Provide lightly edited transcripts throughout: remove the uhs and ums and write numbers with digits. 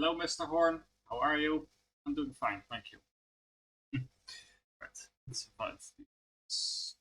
Hello, Mr. Horn. How are you? I'm doing fine, thank you. Right, let's invite these.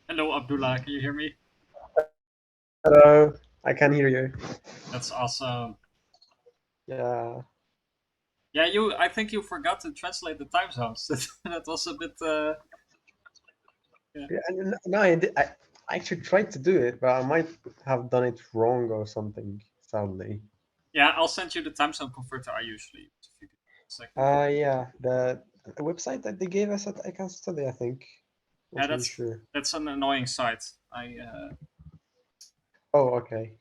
Hello, Abdullah. Can you hear me? Hello, I can hear you. That's awesome. Yeah, Yeah, you. I think you forgot to translate the time zones. That was a bit. Yeah. yeah. No, I actually tried to do it, but I might have done it wrong or something. Sadly. Yeah, I'll send you the time zone converter I usually use. If you give me a second. Yeah, the website that they gave us at I Can Study, I think. Yeah, Not really sure. that's an annoying site. I Oh, okay.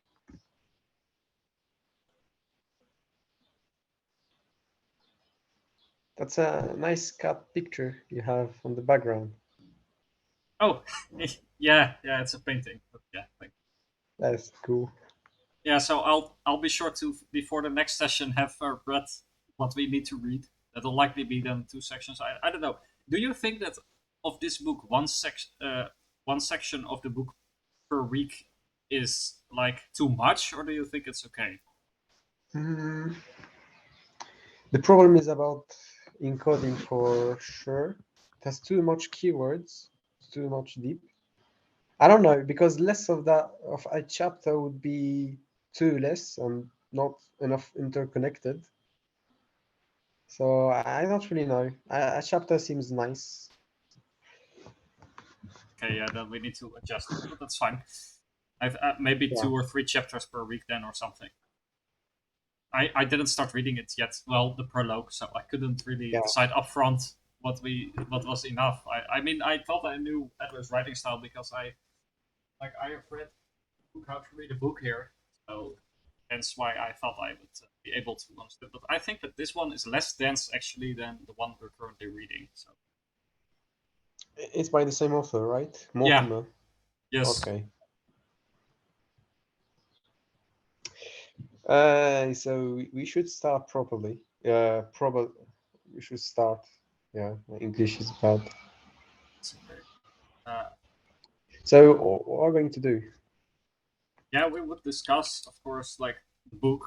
That's a nice cat picture you have on the background. oh yeah, it's a painting. But yeah, thank That is cool. Yeah, so I'll be sure to before the next session have read what we need to read. That'll likely be then two sections. I don't know. Do you think that of this book one section of the book per week is like too much, or do you think it's okay? Hmm. The problem is about encoding for sure. It has too much keywords, too much deep. I don't know because less of that of a chapter would be too less and not enough interconnected. So I don't really know. A chapter seems nice. Okay, yeah, then we need to adjust it, but that's fine. I've maybe Yeah, two or three chapters per week then or something. I didn't start reading it yet. Well, the prologue, so I couldn't really yeah. decide upfront what was enough. I mean, I thought I knew Adler's writing style because I have read book how to read a book here, so that's why I thought I would be able to understand. But I think that this one is less dense actually than the one we're currently reading. So It's by the same author, right? yeah, Mortimer. yes, Okay. So we should start properly. Probably we should start. Yeah, my English is bad. it's okay. Uh, So what are we going to do? yeah, we would discuss, of course, like the book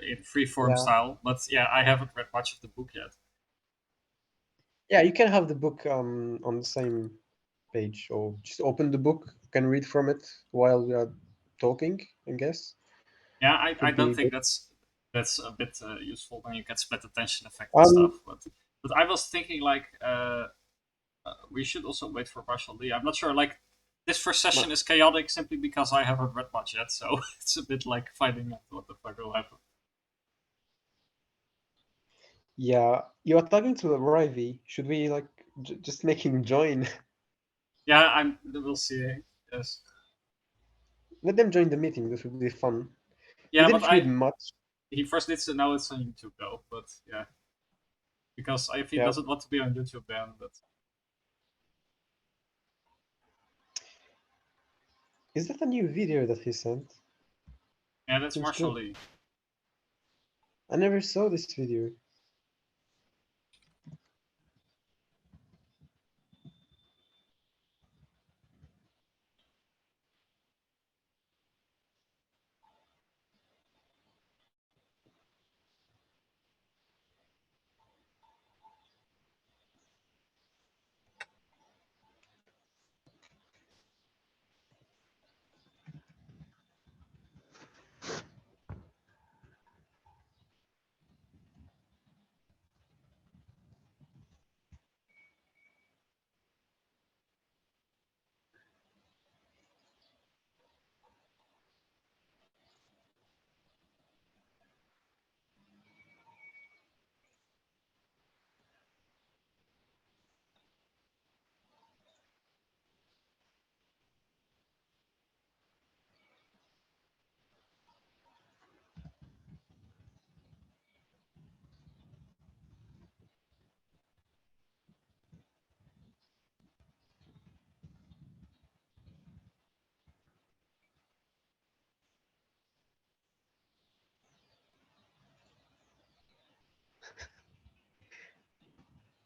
in free form Yeah. style. But yeah, I haven't read much of the book yet. Yeah, you can have the book on the same page or just open the book, you can read from it while we are talking, I guess. Yeah, I Could don't be think good. that's a bit useful when you get split attention effect and Um, stuff. But I was thinking like we should also wait for Marshall Lee. I'm not sure. Like this first no- session is chaotic simply because I haven't read much yet, so it's a bit like finding out what the fuck will happen. yeah, you are talking to Rivy. Should we like just make him join? Yeah, I'm. We'll see. Yes. Let them join the meeting. This would be fun. We Yeah, but didn't read I. much. He first needs to know it's on YouTube though. But yeah, because if he Yeah. doesn't want to be on YouTube, then but Is that a new video that he sent? yeah, that's Seems Marshall good. Lee. I never saw this video.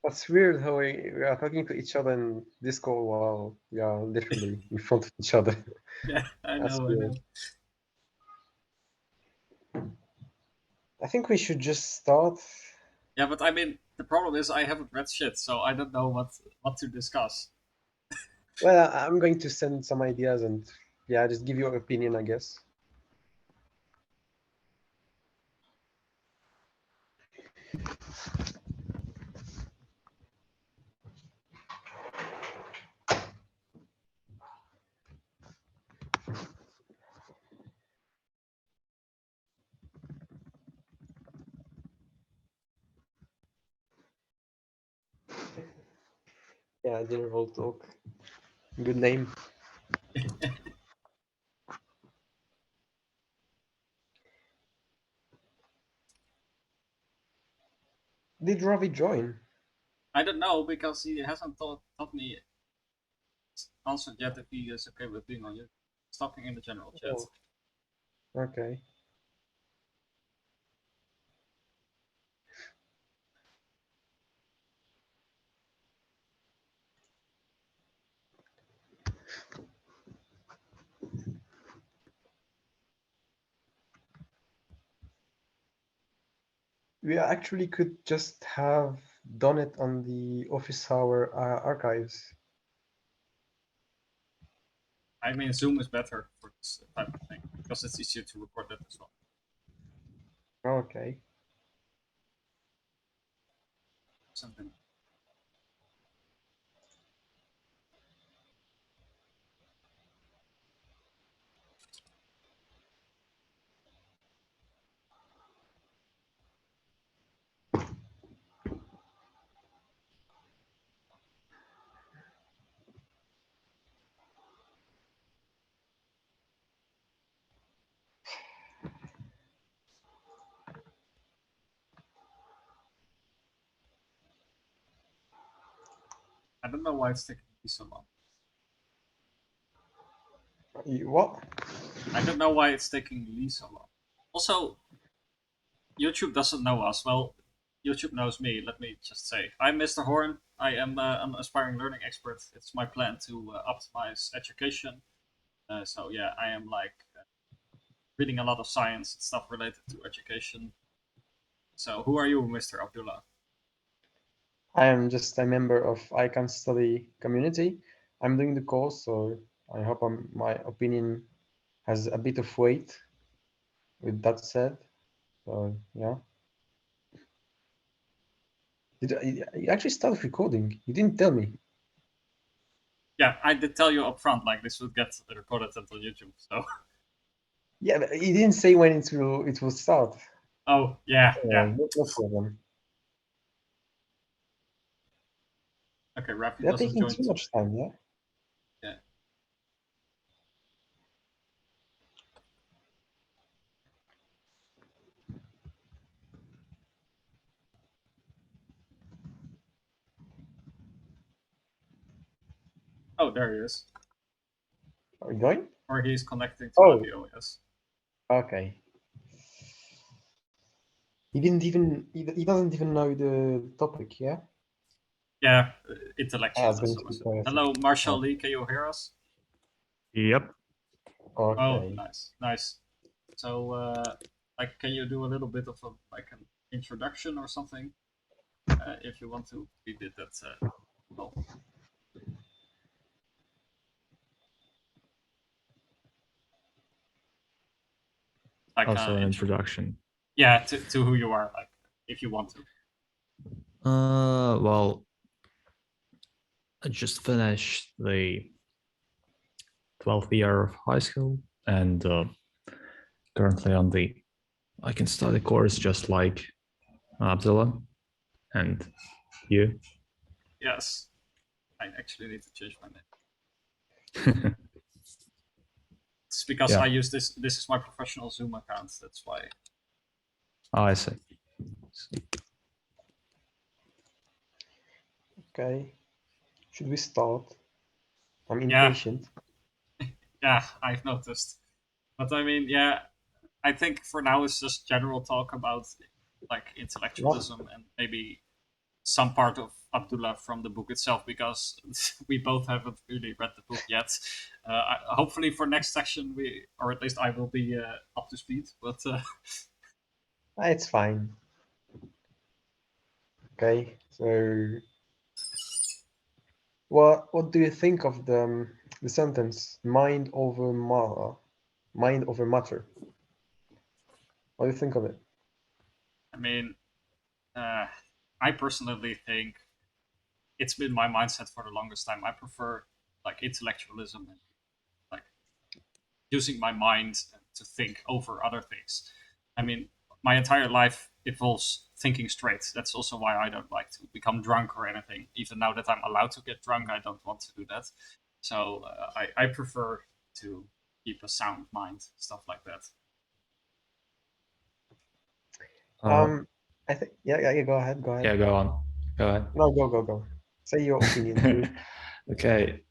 That's weird how we are talking to each other in Discord while we are literally in front of each other. Yeah, I That's know, I weird. know. I think we should just start. Yeah, but I mean, the problem is I haven't read shit, so I don't know what to discuss. Well, I'm going to send some ideas and yeah, just give your opinion, I guess. Yeah, general talk. Good name. Did Ravi join? I don't know because he hasn't taught me answered yet if he is okay with being on YouTube. He's talking in the general chat. Oh, okay. We actually could just have done it on the office hour archives. I mean, Zoom is better for this type of thing because it's easier to record that as well. Okay. Something. I don't know why it's taking me so long. What? I don't know why it's taking Lee so long. Also, YouTube doesn't know us. Well, YouTube knows me. Let me just say, I'm Mr. Horn. I am an aspiring learning expert. It's my plan to optimize education. So yeah, I am like reading a lot of science and stuff related to education. So who are you, Mr. Abdullah? I am just a member of ICANN study community. I'm doing the course, so I hope my opinion has a bit of weight. With that said, so yeah. You actually started recording? You didn't tell me. Yeah, I did tell you up front, like this would get recorded until YouTube. So Yeah, but you didn't say when it will start. oh yeah, yeah. No problem. Okay, Rafi They're doesn't taking join too today. much time, yeah? Yeah. Oh, there he is. Are we going? Or he's connecting to Oh, audio. Yes. okay. He doesn't even know the topic, yeah? Yeah, Ah, it's intellectualism. going to be chaotic. Hello, Marshall Oh, Lee. Can you hear us? Yep. Oh, okay. nice, nice. So, like, can you do a little bit of like an introduction or something, if you want to? We did that. Well, like, Also an introduction. yeah, to who you are, like, if you want to. Well, I just finished the 12th year of high school and currently on the I can study course just like Abdullah and you. Yes, I actually need to change my name. It's because I Yeah. use this. This is my professional Zoom account. That's why. Oh, I see. Okay. Should we start? I'm Yeah, impatient. yeah, I've noticed. But I mean, yeah, I think for now it's just general talk about like What? intellectualism and maybe some part of Abdullah from the book itself, because we both haven't really read the book yet. Hopefully for next section or at least I will be up to speed. But It's fine. Okay, so what do you think of the sentence mind over matter? What do you think of it? I mean, I personally think it's been my mindset for the longest time. I prefer like intellectualism and like using my mind to think over other things. I mean, my entire life involves thinking straight. That's also why I don't like to become drunk or anything. Even now that I'm allowed to get drunk, I don't want to do that. So I prefer to keep a sound mind, stuff like that. I think yeah, go ahead, go ahead. Yeah, go on. Go ahead. No, go. Say your opinion, please. Okay,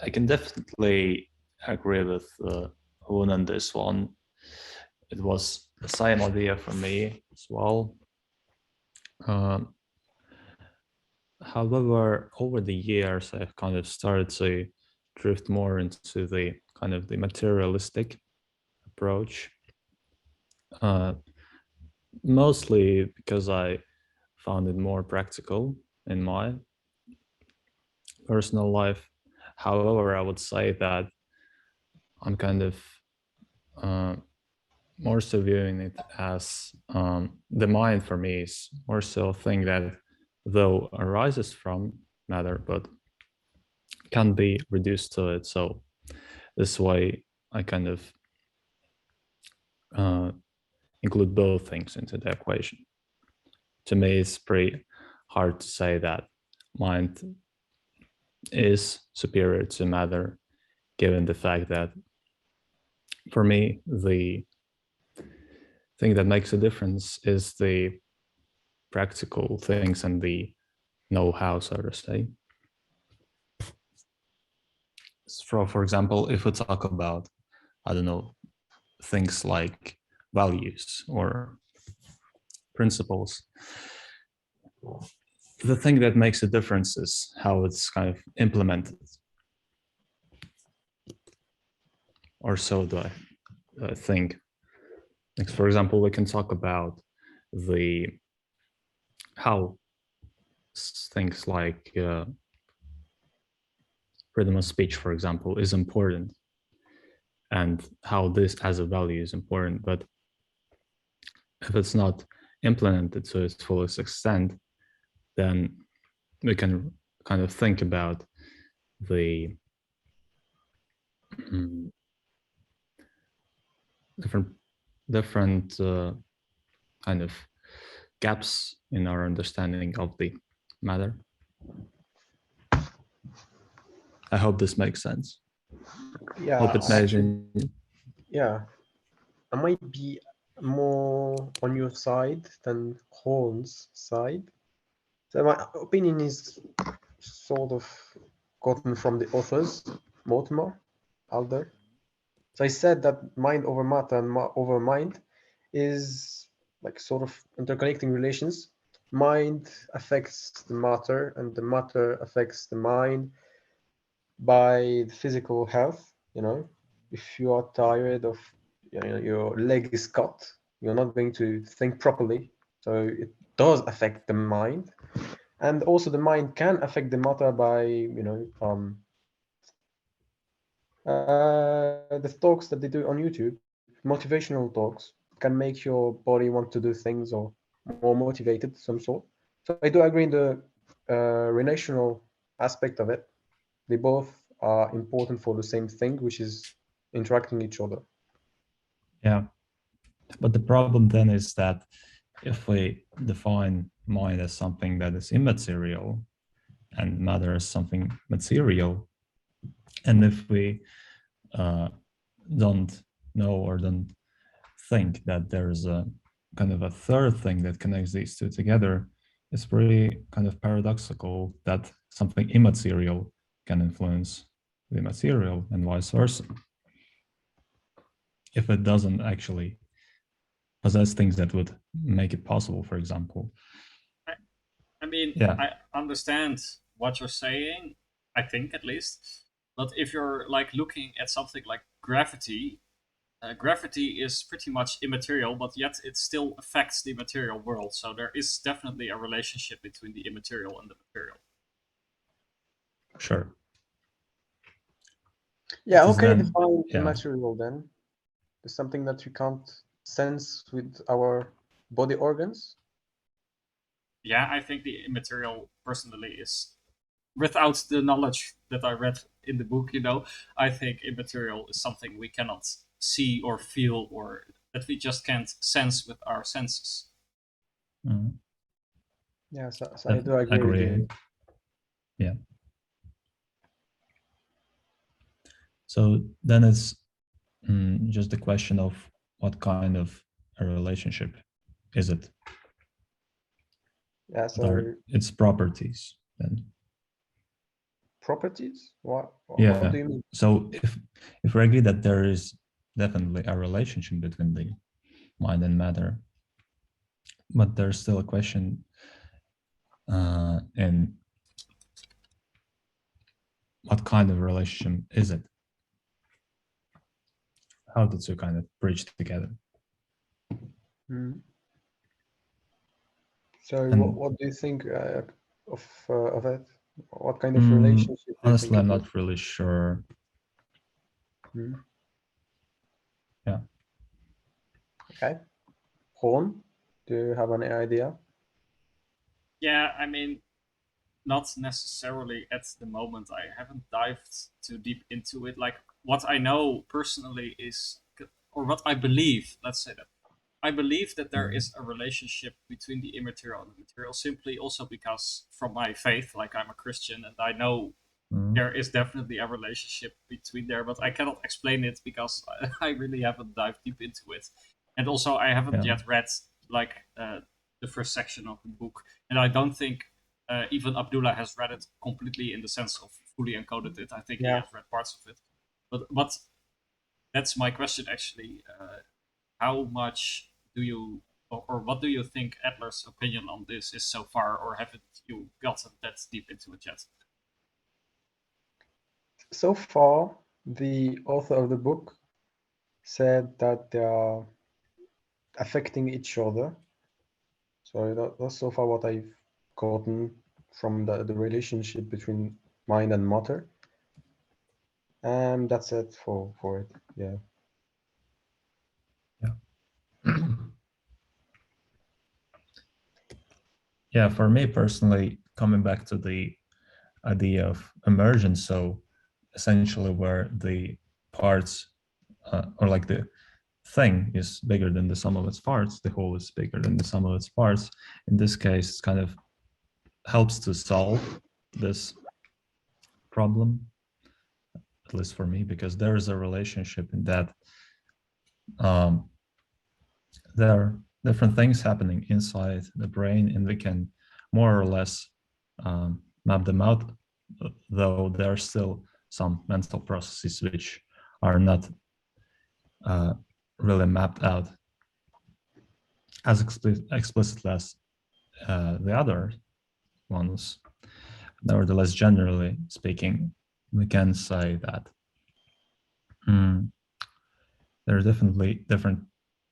I can definitely agree with Hoon on this one. It was the same idea for me as well. However, over the years, I've kind of started to drift more into the kind of the materialistic approach, mostly because I found it more practical in my personal life. However, I would say that I'm kind of more so viewing it as the mind for me is more so a thing that though arises from matter, but can be reduced to it. So this way I kind of include both things into the equation. To me, it's pretty hard to say that mind is superior to matter, given the fact that for me, the thing that makes a difference is the practical things and the know-how, so to say. For example, if we talk about, I don't know, things like values or principles, the thing that makes a difference is how it's kind of implemented. Or so do I think. Like, for example, we can talk about the how things like freedom of speech, for example, is important, and how this as a value is important. But if it's not implemented to its fullest extent, then we can kind of think about the different kind of gaps in our understanding of the matter. I hope this makes sense. Yeah, Hope it actually, made yeah. I might be more on your side than Horn's side. So my opinion is sort of gotten from the authors, Mortimer, Adler. So I said that mind over matter and over mind is like sort of interconnecting relations. Mind affects the matter, and the matter affects the mind by the physical health. If you are tired of, your leg is cut, you're not going to think properly. So it does affect the mind, and also the mind can affect the matter by, the talks that they do on YouTube, motivational talks, can make your body want to do things or more motivated, some sort. So I do agree in the relational aspect of it. They both are important for the same thing, which is interacting each other. Yeah, but the problem then is that if we define mind as something that is immaterial and matter as something material, and if we don't know or don't think that there's a kind of a third thing that connects these two together, it's pretty kind of paradoxical that something immaterial can influence the material and vice versa. If it doesn't actually possess things that would make it possible, for example. I mean, Yeah. I understand what you're saying, I think at least. But if you're like looking at something like gravity, gravity is pretty much immaterial, but yet it still affects the material world. So there is definitely a relationship between the immaterial and the material. Sure. Yeah, It is okay, then, define yeah. immaterial then. It's something that you can't sense with our body organs. Yeah, I think the immaterial personally is, without the knowledge that I read in the book, I think immaterial is something we cannot see or feel, or that we just can't sense with our senses. Mhm. Yeah, so I do agree with Agree. you. Yeah. So then it's just the question of what kind of a relationship is it? Yeah, What are so its properties then? properties? What Yeah. do you mean? So if we agree that there is definitely a relationship between the mind and matter, but there's still a question in what kind of relationship is it? How the two kind of bridge together? Hmm. So And what do you think of it? What kind of relationship do you think honestly, I'm it is? not really sure. Hmm. Yeah. Okay. Horn, do you have any idea? Yeah, I mean, not necessarily at the moment. I haven't dived too deep into it. Like, what I know personally is, or what I believe, let's say that. I believe that there is a relationship between the immaterial and the material, simply also because from my faith, like I'm a Christian, and I know Mhm. there is definitely a relationship between there, but I cannot explain it because I really haven't dived deep into it. And also, I haven't Yeah. yet read like the first section of the book, and I don't think even Abdullah has read it completely in the sense of fully encoded it. I think he Yeah. has read parts of it, but that's my question actually. How much do you, or what do you think Adler's opinion on this is so far, or haven't you gotten that deep into it yet? So far, the author of the book said that they are affecting each other. So that's so far what I've gotten from the relationship between mind and matter. And that's it for it. Yeah. Yeah, for me personally, coming back to the idea of emergence, so essentially where the parts or like the thing is bigger than the sum of its parts, the whole is bigger than the sum of its parts. In this case, it kind of helps to solve this problem, at least for me, because there is a relationship in that there are different things happening inside the brain, and we can more or less map them out, though there are still some mental processes which are not really mapped out as explicitly as the other ones. Nevertheless, generally speaking, we can say that there are definitely different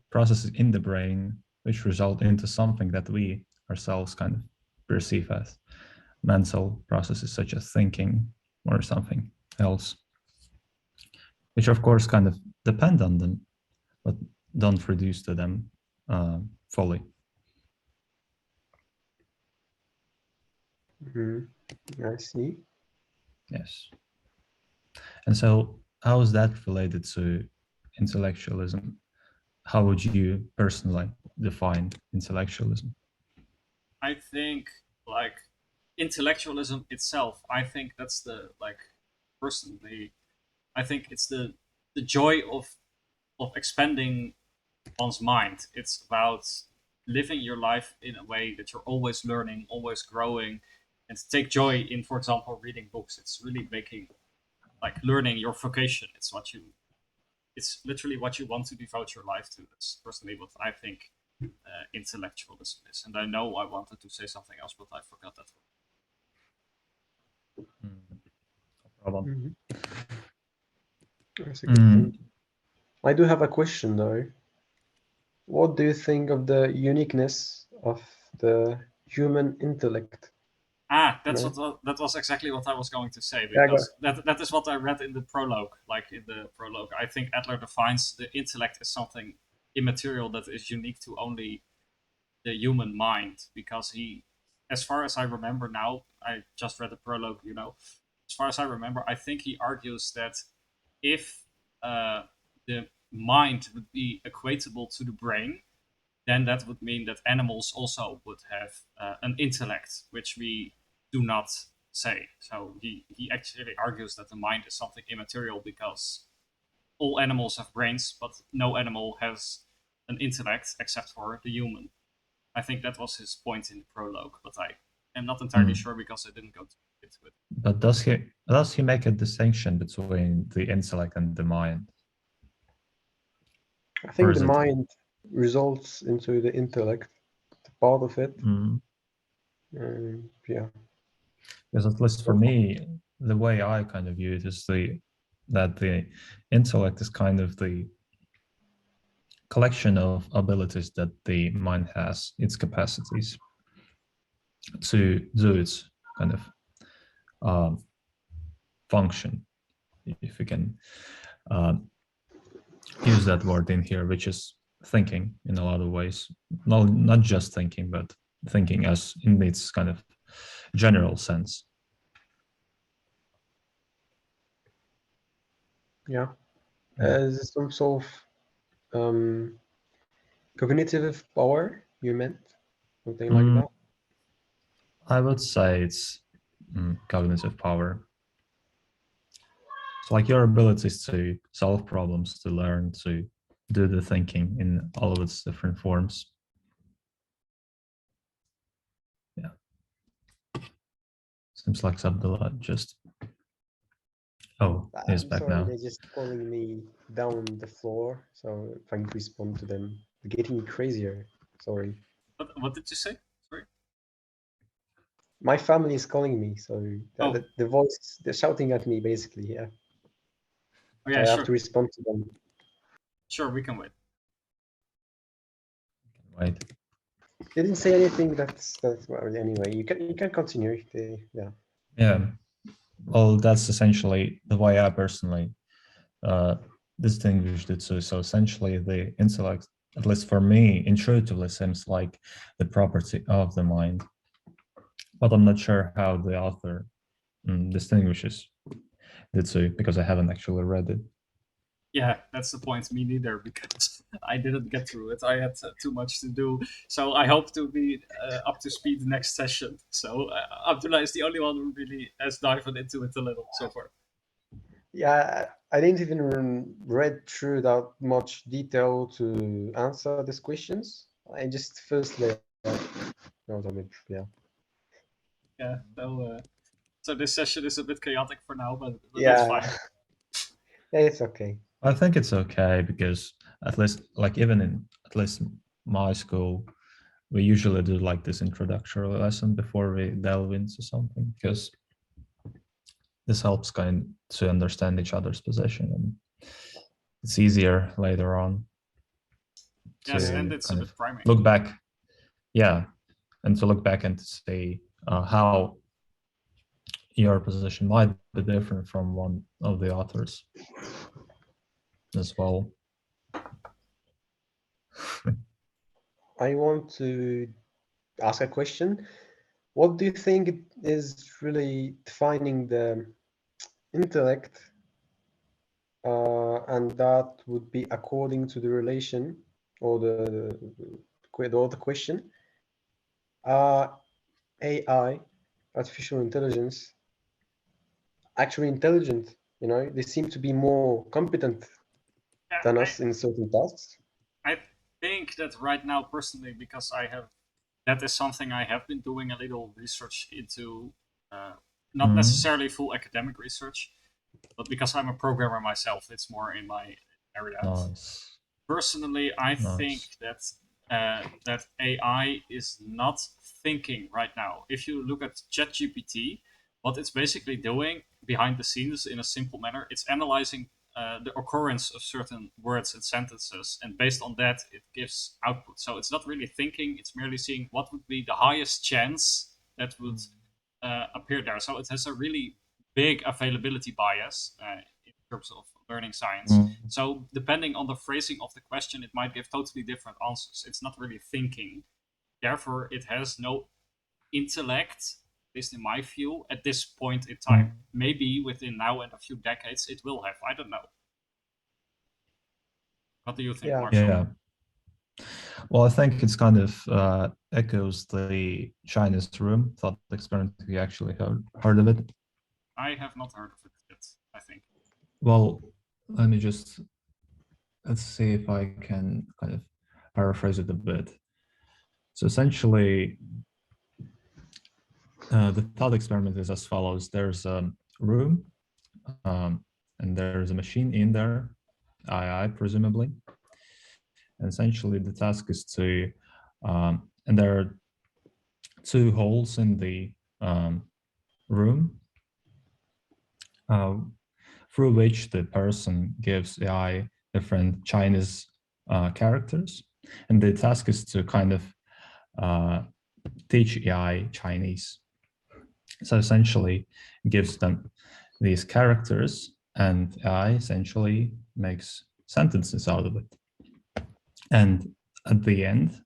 processes in the brain which result into something that we ourselves kind of perceive as mental processes such as thinking or something else, which of course kind of depend on them, but don't reduce to them fully. I see. Yes. And so how is that related to intellectualism? How would you personally define intellectualism? I think like intellectualism itself, I think that's the like personally, I think it's the joy of expanding one's mind. It's about living your life in a way that you're always learning, always growing, and to take joy in, for example, reading books. It's really making like learning your vocation. It's literally what you want to devote your life to. That's personally what I think intellectualism is. And I know I wanted to say something else, but I forgot that. No problem. Mhm. That's a good point. I do have a question though. What do you think of the uniqueness of the human intellect? That's No? that was exactly what I was going to say, Yeah, go. because that is what I read in the prologue. Like in the prologue, I think Adler defines the intellect as something immaterial that is unique to only the human mind, because he, as far as I remember now, I just read the prologue, as far as I remember, I think he argues that if the mind would be equatable to the brain, then that would mean that animals also would have an intellect, which we do not say. So he actually argues that the mind is something immaterial, because all animals have brains, but no animal has an intellect except for the human. I think that was his point in the prologue, but I am not entirely sure because I didn't go into it. But does he make a distinction between the intellect and the mind? I Or think is the it? mind results into the intellect, part of it. Yeah. Because at least for me, the way I kind of view it is that the intellect is kind of the collection of abilities that the mind has, its capacities to do its kind of function, if we can use that word in here, which is thinking in a lot of ways. No, not just thinking, but thinking as in its kind of general sense. Yeah. Yeah. Is it some sort of cognitive power you meant? Something like that? I would say it's cognitive power. It's like your abilities to solve problems, to learn, to do the thinking in all of its different forms. Yeah. Seems like Abdullah just. Oh, he's I'm back sorry, now. they're just calling me down the floor, so trying to respond to them. They're getting crazier. Sorry. What did you say? Sorry. My family is calling me, so Oh, the voice, they're shouting at me basically, yeah. oh So yeah, I have to sure, respond to them. sure, we can wait. Wait. They didn't say anything that's well, anyway, you can continue. Yeah. Yeah. Well, that's essentially the way I personally distinguished it. So essentially, the intellect, at least for me, intuitively seems like the property of the mind. But I'm not sure how the author distinguishes the two, because I haven't actually read it. Yeah, that's the point. Me neither, because I didn't get through it. I had too much to do. So I hope to be up to speed next session. So Abdullah is the only one who really has dived into it a little so far. Yeah, I didn't even read through that much detail to answer these questions. I just firstly, no, I mean, yeah. Yeah. So this session is a bit chaotic for now, but that's Yeah, fine. yeah, it's okay. I think it's okay because at least, like, even in at least my school, we usually do like this introductory lesson before we delve into something, because this helps kind to understand each other's position, and it's easier later on Yes, and to it's a kind bit of priming. look back. Yeah, and to look back and to see how your position might be different from one of the authors as well. I want to ask a question. What do you think is really defining the intellect? And that would be according to the relation or the question. AI, artificial intelligence, actually intelligent. They seem to be more competent Yeah, than us in certain tasks. I think that right now, personally, because that is something I have been doing a little research into, not necessarily full academic research, but because I'm a programmer myself, it's more in my area. Nice. Personally, I think Nice. that that AI is not thinking right now. If you look at ChatGPT, what it's basically doing behind the scenes in a simple manner, it's analyzing the occurrence of certain words and sentences, and based on that, it gives output. So it's not really thinking; it's merely seeing what would be the highest chance that would appear there. So it has a really big availability bias in terms of learning science. So depending on the phrasing of the question, it might give totally different answers. It's not really thinking. Therefore, it has no intellect, at least in my view, at this point in time. Maybe within now and a few decades, it will have. I don't know. What do you think, Yeah. Marshall? Yeah. Well, I think it's kind of echoes the Chinese room thought experiment. We actually heard of it. I have not heard of it yet, I think. Well, let's see if I can kind of paraphrase it a bit. So essentially, the thought experiment is as follows. There's a room, and there's a machine in there, AI presumably. And essentially, the task is to, and there are two holes in the room through which the person gives AI different Chinese characters. And the task is to kind of teach AI Chinese. So essentially, it gives them these characters, and AI essentially makes sentences out of it. And at the end,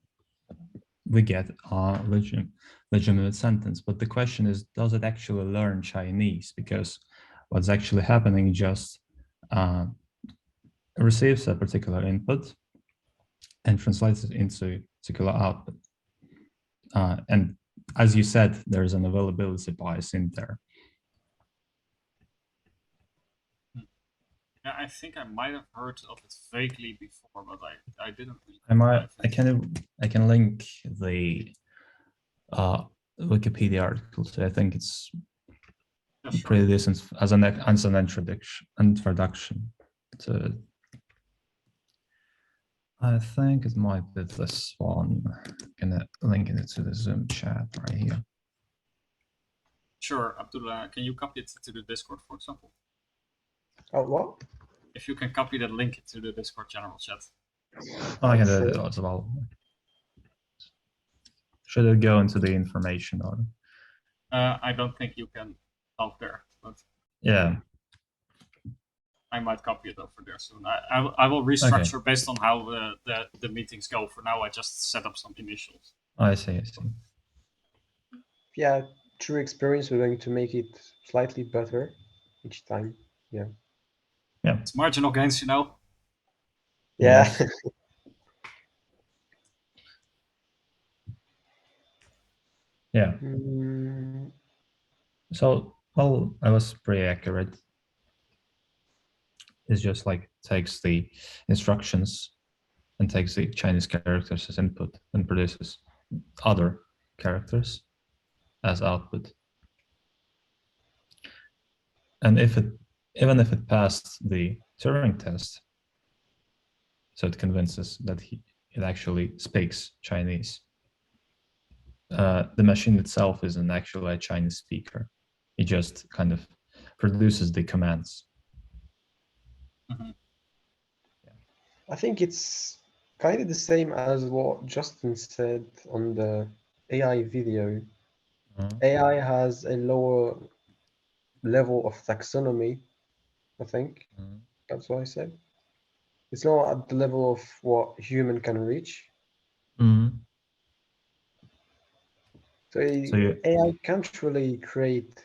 we get a legitimate sentence. But the question is, does it actually learn Chinese? Because what's actually happening just receives a particular input and translates it into particular output. And as you said, there's an availability bias in there. Yeah, I think I might have heard of it vaguely before, but I didn't really. I can link the Wikipedia article. So I think it's pretty decent as an introduction to. I think it might be this one. I'm gonna link it to the Zoom chat right here. Sure, Abdullah, can you copy it to the Discord, for example? Oh, what? If you can copy that link to the Discord general chat. I can do it as well. Should it go into the information or? I don't think you can help there, but yeah, I might copy it over there soon. I will restructure based on how the meetings go. For now, I just set up some initials. I see. Yeah, through experience, we're going to make it slightly better each time. Yeah. It's marginal gains, you know. Yeah. Yes. Yeah. So, well, I was pretty accurate. It's just like takes the instructions and takes the Chinese characters as input and produces other characters as output. And even if it passed the Turing test, so it convinces that it actually speaks Chinese, the machine itself isn't actually a Chinese speaker. It just kind of produces the commands. Mm-hmm. I think it's kind of the same as what Justin said on the AI video. AI has a lower level of taxonomy, I think. That's what I said. It's not at the level of what human can reach. So AI can't really create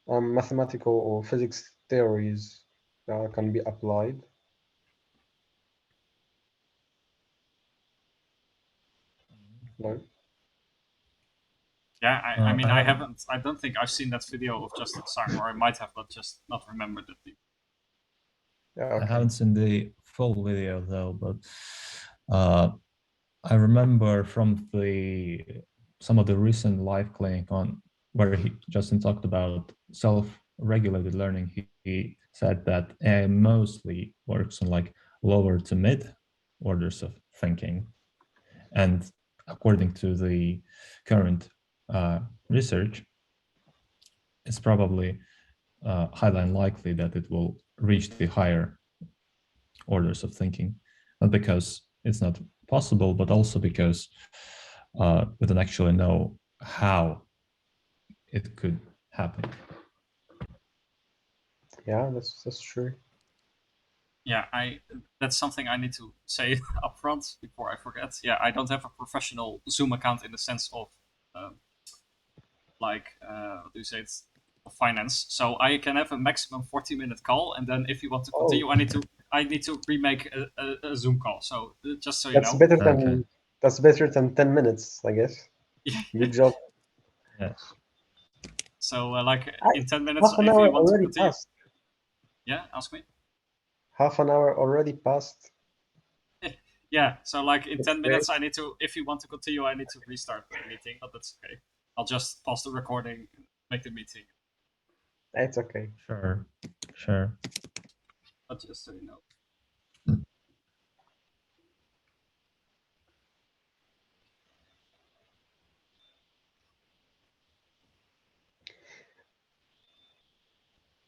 mathematical or physics theories that can be applied. No. Yeah, I don't think I've seen that video of Justin Sang, or I might have, but just not remembered it. Yeah, okay. I haven't seen the full video though, but I remember from some of the recent live clinic on where Justin talked about self-regulated learning. He said that AI mostly works on like lower to mid orders of thinking, And according to the current research, it's probably highly unlikely that it will reach the higher orders of thinking, not because it's not possible, but also because we don't actually know how it could happen. Yeah, that's true. Yeah, that's something I need to say up front before I forget. Yeah, I don't have a professional Zoom account in the sense of what do you say, it's finance. So I can have a maximum 40-minute call, and then if you want to continue, Oh, I need to remake a Zoom call. So just so you that's know. better Okay. than that's better than 10 minutes, I guess. Good job. Yes. So I, in 10 minutes, half an if hour you want to already continue, passed. yeah, ask me. Half an hour already passed. Yeah, so in That's 10 great. minutes, I need to. If you want to continue, I need to restart the meeting, but that's okay. I'll just pause the recording, make the meeting. It's okay. Sure. Sure. But just so you know.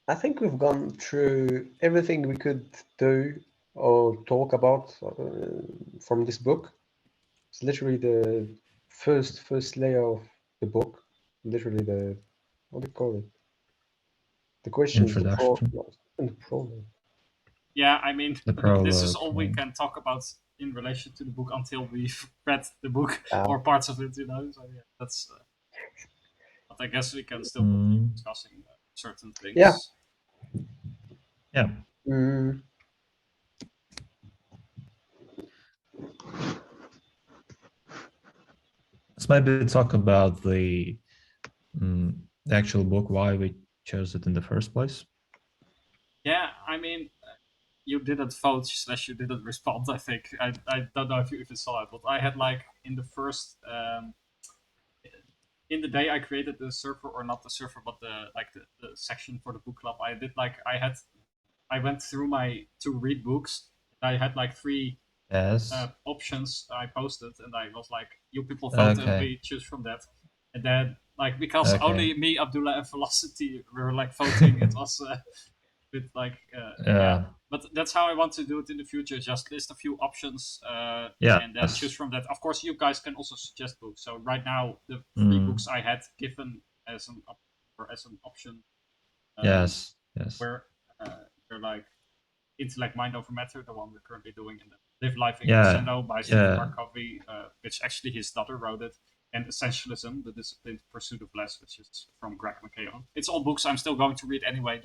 I think we've gone through everything we could do or talk about from this book. It's literally the first layer of the book. Literally the what do you call it? The questions, Introduction. and the prologue. Yeah, I mean, The this is prologue. all we can talk about in relation to the book until we've read the book or parts of it, So yeah, that's. But I guess we can still continue discussing certain things. Yeah. Yeah. Mm, Let's maybe talk about the actual book, why we chose it in the first place. Yeah, I mean, you didn't vote / you didn't respond. I think I don't know if you even saw it, but I had in the first in the day I created the server, or not the server, but the section for the book club. I did I went through my to read books. I had three Yes. options I posted, and I was like, "You people vote, and Okay. we choose from that." And then, because Okay. only me, Abdullah, and Velocity were voting, it was a bit yeah. But that's how I want to do it in the future. Just list a few options, Yeah. and then choose from that. Of course, you guys can also suggest books. So right now, the three Mm. books I had given as an option, Yes. Yes. were they're Intellect, Mind Over Matter, the one we're currently doing, and then Live Life in Yeah. Crescendo by Stephen Yeah. Mark-Covey, which actually his daughter wrote it, and Essentialism, The Disciplined Pursuit of Less, which is from Greg McKeown. It's all books I'm still going to read anyway,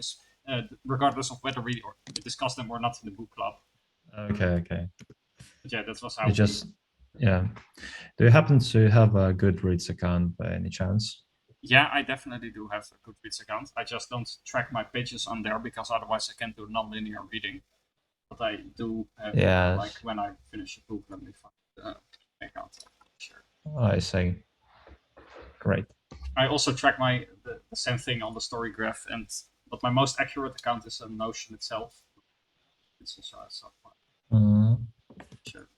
regardless of whether we discuss them or not in the book club. Okay. But yeah, that was how You just yeah. Do you happen to have a Goodreads account by any chance? Yeah, I definitely do have a Goodreads account. I just don't track my pages on there because otherwise I can't do non-linear reading. But I do have when I finish a book, let me find the account. Sure. I see. Great. I also track the same thing on the story graph, but my most accurate account is a Notion itself. It's also a software. Sure.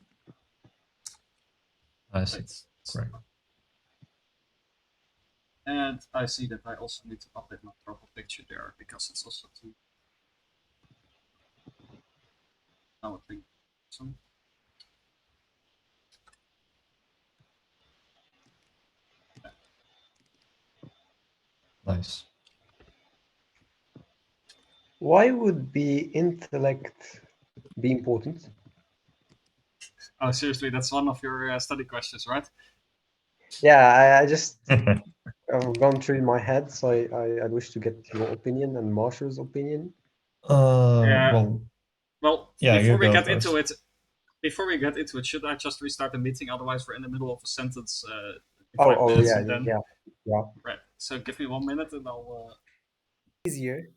I see. Great. And I see that I also need to update my profile picture there because it's also too. Now I think some. Nice. why would intellect be important? Oh, seriously, that's one of your study questions, right? Yeah, I just I've gone through in my head, so I wish to get your opinion and Marshall's opinion. Well, yeah, before you we go get first. into it, should I just restart the meeting? Otherwise, we're in the middle of a sentence. In Oh, 5 minutes, yeah, and then yeah. right. So give me 1 minute, and I'll. Easier.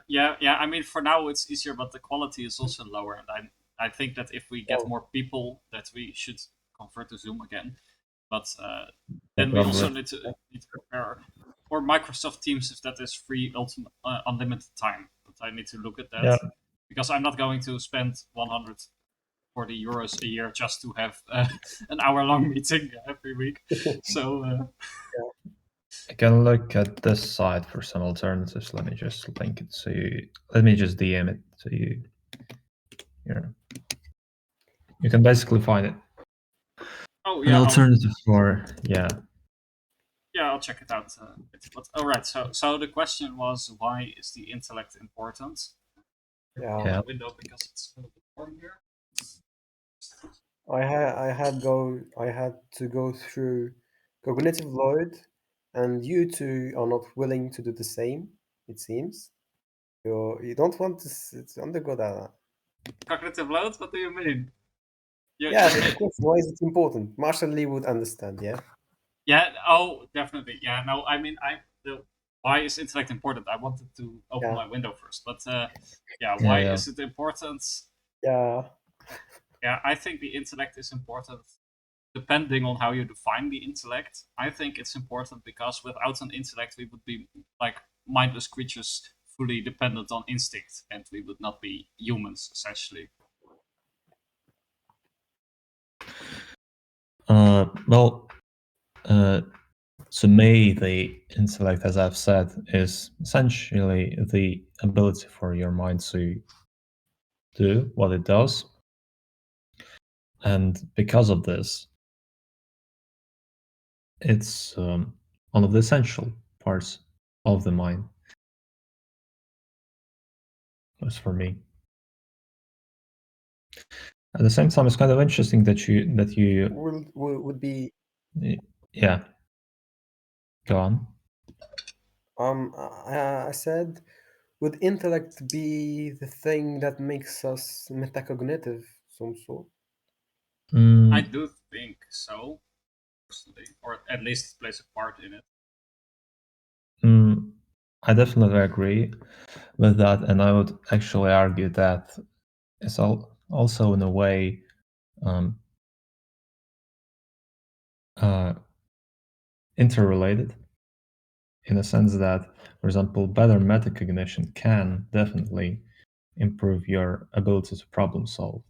Yeah. I mean, for now it's easier, but the quality is also lower, and I think that if we get more people, that we should convert to Zoom again. But then we also need to prepare, or Microsoft Teams if that is free, unlimited time. But I need to look at that because I'm not going to spend 100 €40 a year just to have an hour-long meeting every week. So I can look at this site for some alternatives. Let me just link it to you. Let me just DM it to you. Here. You can basically find it. oh An yeah, alternative for, yeah. I'll check it out. But all right, so the question was, why is the intellect important? Yeah. On Yeah. my window because it's a little bit warm here. I had to go through cognitive load, and you two are not willing to do the same. It seems you don't want to undergo that. Cognitive load? What do you mean? Yeah, You the mean, question, why is it important? Marshall Lee would understand. Yeah. yeah. Oh, definitely. Yeah. No, I mean, why is intellect important? I wanted to open Yeah. my window first, but yeah, Yeah, why yeah. is it important? Yeah. Yeah, I think the intellect is important depending on how you define the intellect. I think it's important because without an intellect, we would be like mindless creatures, fully dependent on instinct, and we would not be humans essentially. Well, to me, the intellect, as I've said, is essentially the ability for your mind to do what it does. And because of this, it's one of the essential parts of the mind. As for me, at the same time, it's kind of interesting that you Would be yeah, go on. I said, would intellect be the thing that makes us metacognitive, some sort? I Mm, do think so, personally, or at least plays a part in it. mm, I definitely agree with that, and I would actually argue that it's also in a way um, uh, interrelated, in a sense that, for example, better metacognition can definitely improve your ability to problem solve.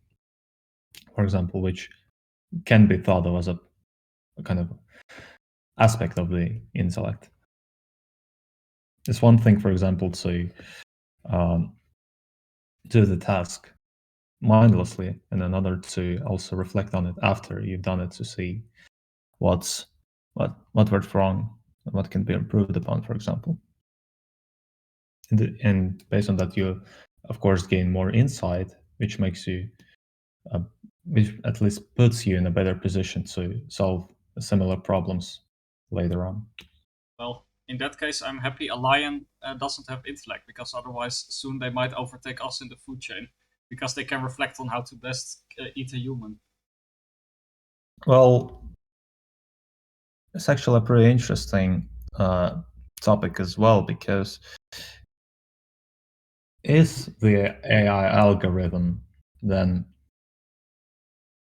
For example, which can be thought of as a kind of aspect of the intellect. It's one thing, for example, to um, do the task mindlessly, and another to also reflect on it after you've done it to see what went wrong and what can be improved upon, for example. And based on that, you, of course, gain more insight, which makes you, uh, which at least puts you in a better position to solve similar problems later on. Well, in that case, I'm happy a lion doesn't have intellect because otherwise, soon they might overtake us in the food chain because they can reflect on how to best eat a human. Well, it's actually a pretty interesting topic as well, because is the AI algorithm then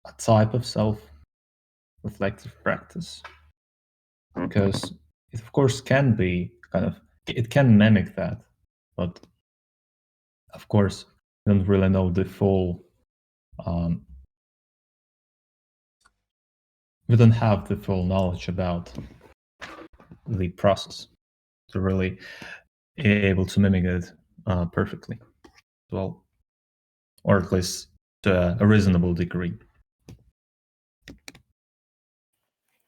a type of self-reflective practice? Because it, of course, can be kind of, it can mimic that, but of course, we don't really know the full. Um, we don't have the full knowledge about the process to really be able to mimic it perfectly, well, or at least to a reasonable degree.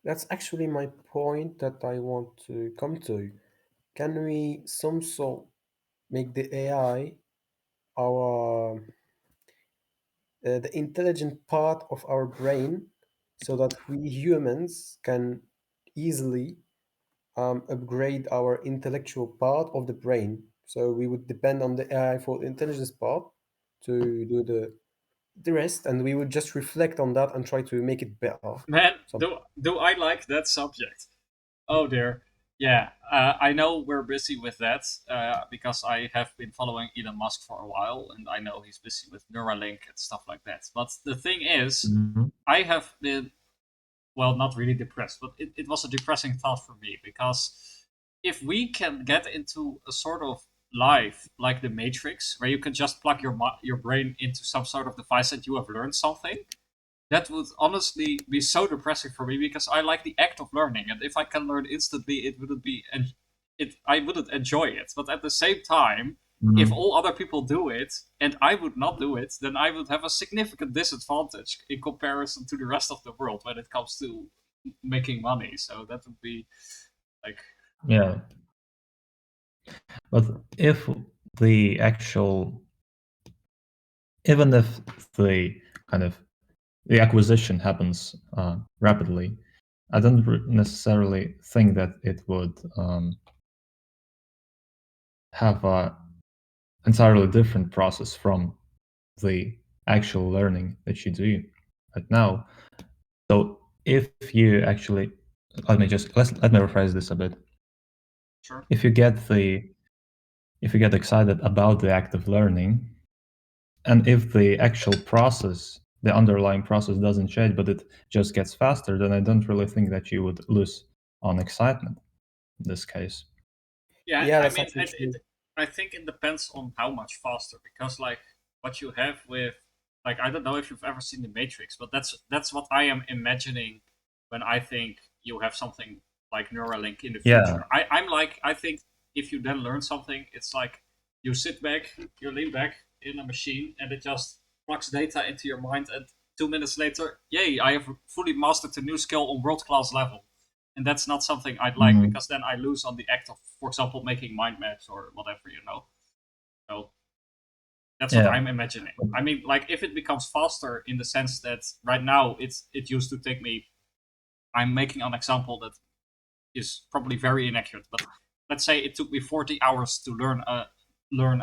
That's actually my point that I want to come to. Can we some sort make the AI our the intelligent part of our brain so that we humans can easily upgrade our intellectual part of the brain? So we would depend on the AI for the intelligence part to do the rest, and we would just reflect on that and try to make it better. Man, So do I like that subject? Oh dear. Yeah, I know we're busy with that because I have been following Elon Musk for a while, and I know he's busy with Neuralink and stuff like that. But the thing is, Mhm. I have been, well, not really depressed, but it was a depressing thought for me because if we can get into a sort of life like the Matrix, where you can just plug your brain into some sort of device and you have learned something, that would honestly be so depressing for me because I like the act of learning, and if I can learn instantly, it wouldn't be, and I wouldn't enjoy it. But at the same time, if Mhm. all other people do it and I would not do it, then I would have a significant disadvantage in comparison to the rest of the world when it comes to making money. So that would be like, Yeah. But if the actual, even if the kind of the acquisition happens rapidly, I don't necessarily think that it would have a entirely different process from the actual learning that you do right now. So if you actually, let me rephrase this a bit. sure. If you get excited about the act of learning, and if the actual process, the underlying process doesn't change, but it just gets faster, then I don't really think that you would lose on excitement in this case. Yeah, Yeah, I that's mean, actually true. I think it depends on how much faster, because like what you have with, like, I don't know if you've ever seen the Matrix, but that's what I am imagining when I think you have something like Neuralink in the Yeah. future. I'm like, I think if you then learn something, it's like you sit back, you lean back in a machine, and it just plugs data into your mind, and 2 minutes later, yay, I have fully mastered a new skill on world class level. And that's not something I'd like, Mhm. because then I lose on the act of, for example, making mind maps or whatever. So that's what Yeah. I'm imagining. I mean, like if it becomes faster in the sense that right now it used to take me. I'm making an example that is probably very inaccurate, but let's say it took me 40 hours to learn a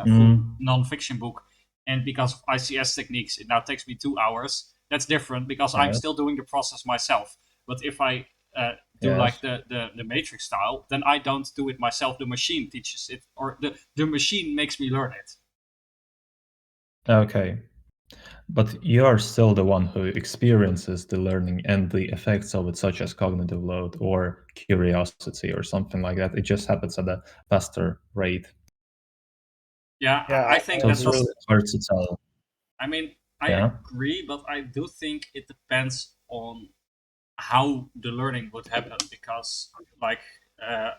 full Mhm. non-fiction book, and because of ICS techniques, it now takes me 2 hours. That's different because I'm Yes. still doing the process myself. But if I do like Yes. the Matrix style, then I don't do it myself. The machine teaches it, or the machine makes me learn it. Okay. But you are still the one who experiences the learning and the effects of it, such as cognitive load or curiosity or something like that. It just happens at a faster rate. Yeah, Yeah, I think So I that it's agree. really does. hard to tell. I mean, I Yeah. agree, but I do think it depends on how the learning would happen, because like uh,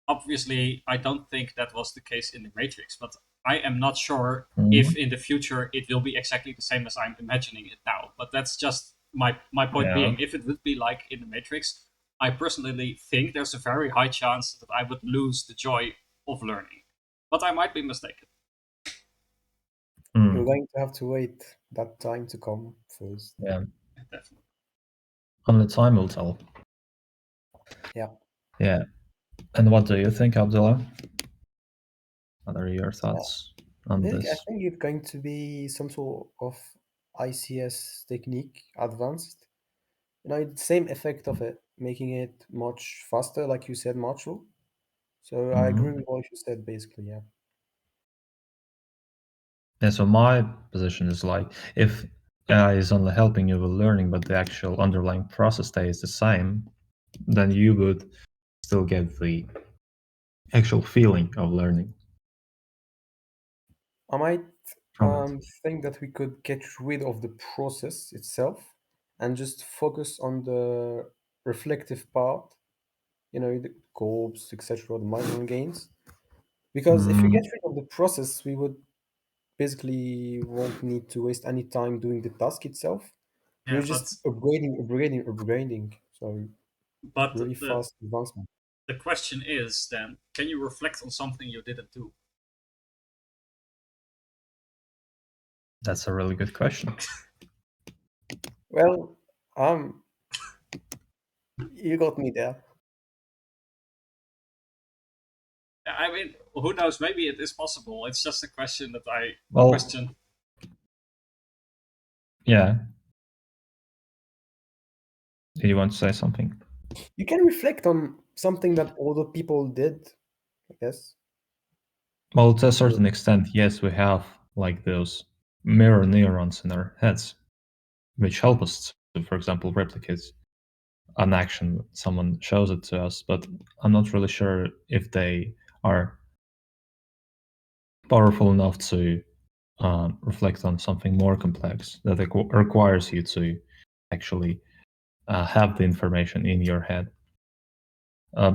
obviously I don't think that was the case in the Matrix, but I am not sure if Mhm. in the future it will be exactly the same as I'm imagining it now. But that's just my point Yeah. being, if it would be like in the Matrix, I personally think there's a very high chance that I would lose the joy of learning, but I might be mistaken. You're Mm. going to have to wait that time to come first. Yeah. Definitely. Only time will tell. Yeah. Yeah. And what do you think, Abdullah? What are your thoughts on I this? think it's going to be some sort of ICS technique advanced. The same effect of it, making it much faster, like you said, Marshall. So I agree Mhm. with what you said, basically, yeah. Yeah, so my position is like if AI is only helping you with learning, but the actual underlying process stays the same, then you would still get the actual feeling of learning I might from it. think that we could get rid of the process itself and just focus on the reflective part, the goals, etc., the milestone gains. Because if we get Mm, rid of the process, we would basically won't need to waste any time doing the task itself. Yeah, We're just upgrading. So but really fast advancement. the question is then, can you reflect on something you didn't do? that's a really good question. Well, you got me there. I mean, who knows? Maybe it is possible. It's just a question that I Well, question. yeah. Did you want to say something? You can reflect on something that other people did, I guess. Well, to a Yeah. certain extent, yes, we have like those mirror neurons in our heads, which help us to, for example, replicate an action someone shows it to us, but I'm not really sure if they are powerful enough to reflect on something more complex that requires you to actually have the information in your head.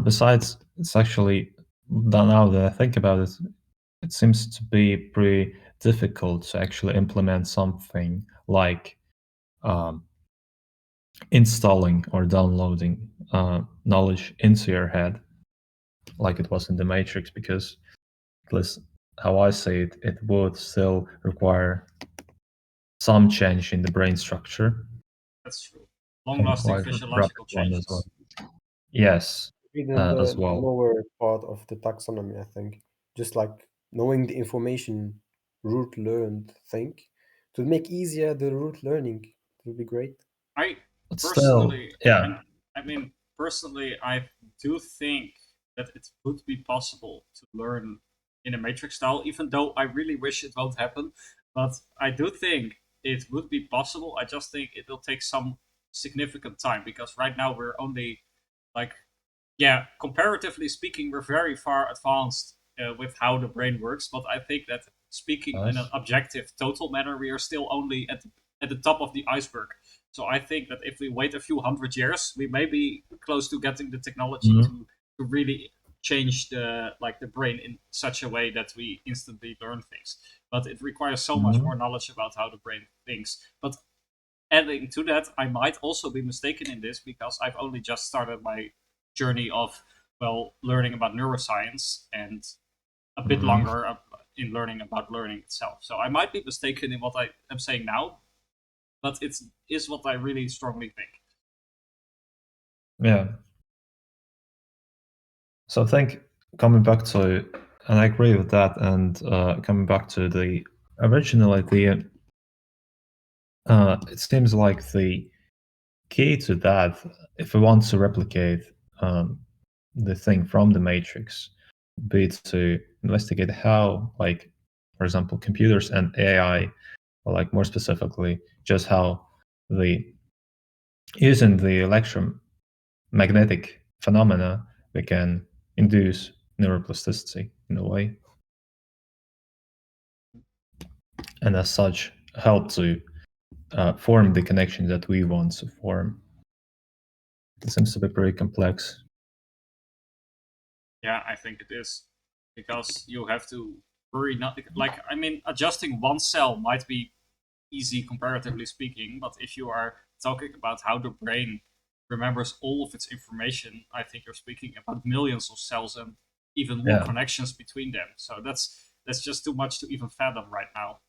Besides, it's actually, now that I think about it, it seems to be pretty difficult to actually implement something like installing or downloading knowledge into your head like it was in the Matrix, because at least how I see it, it would still require some change in the brain structure. That's true. And Long-lasting quite rapid physiological one as well. changes. Yes, Even as the well. lower part of the taxonomy, I think, just like knowing the information root learned thing, to make easier the root learning. It would be great. I But still, personally, yeah. I mean, personally, I do think that it would be possible to learn in a matrix style, even though I really wish it won't happen. But I do think it would be possible. I just think it will take some significant time because right now we're only like, yeah, comparatively speaking, we're very far advanced with how the brain works. But I think that speaking in an Nice. objective, total manner, we are still only at the top of the iceberg. So I think that if we wait a few hundred years, we may be close to getting the technology Mhm. to really change the brain in such a way that we instantly learn things. But it requires so much Mhm. more knowledge about how the brain thinks. But adding to that, I might also be mistaken in this because I've only just started my journey of learning about neuroscience and a bit Mhm. longer in learning about learning itself. So I might be mistaken in what I am saying now, but it is what I really strongly think. Yeah. So I think coming back to, and I agree with that, and coming back to the original idea, it seems like the key to that, if we want to replicate the thing from the Matrix, be it to investigate how, like, for example, computers and AI, or like more specifically, just how the using the electromagnetic phenomena, we can induce neuroplasticity in a way, and as such help to form the connection that we want to form. It seems to be pretty complex. Yeah, I think it is because you have to worry not like I mean adjusting one cell might be easy comparatively speaking, but if you are talking about how the brain remembers all of its information, I think you're speaking about millions of cells and even more Yeah, connections between them. So that's just too much to even fathom right now.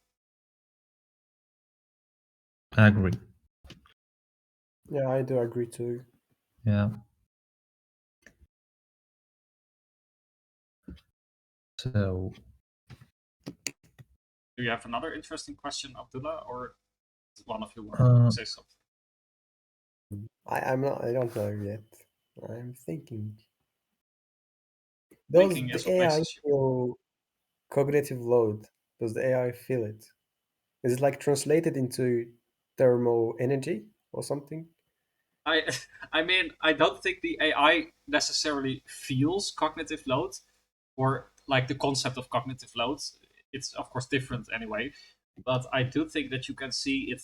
I agree. Yeah, I do agree too. Yeah. So, Do you have another interesting question, Abdullah, or does one of you want to uh, say something? I'm not. I don't know yet. I'm thinking. Does Thinking is the what makes AI us human. feel cognitive load? Does the AI feel it? Is it like translated into thermal energy or something? I I mean I don't think the AI necessarily feels cognitive load or like the concept of cognitive load. It's of course different anyway, but I do think that you can see it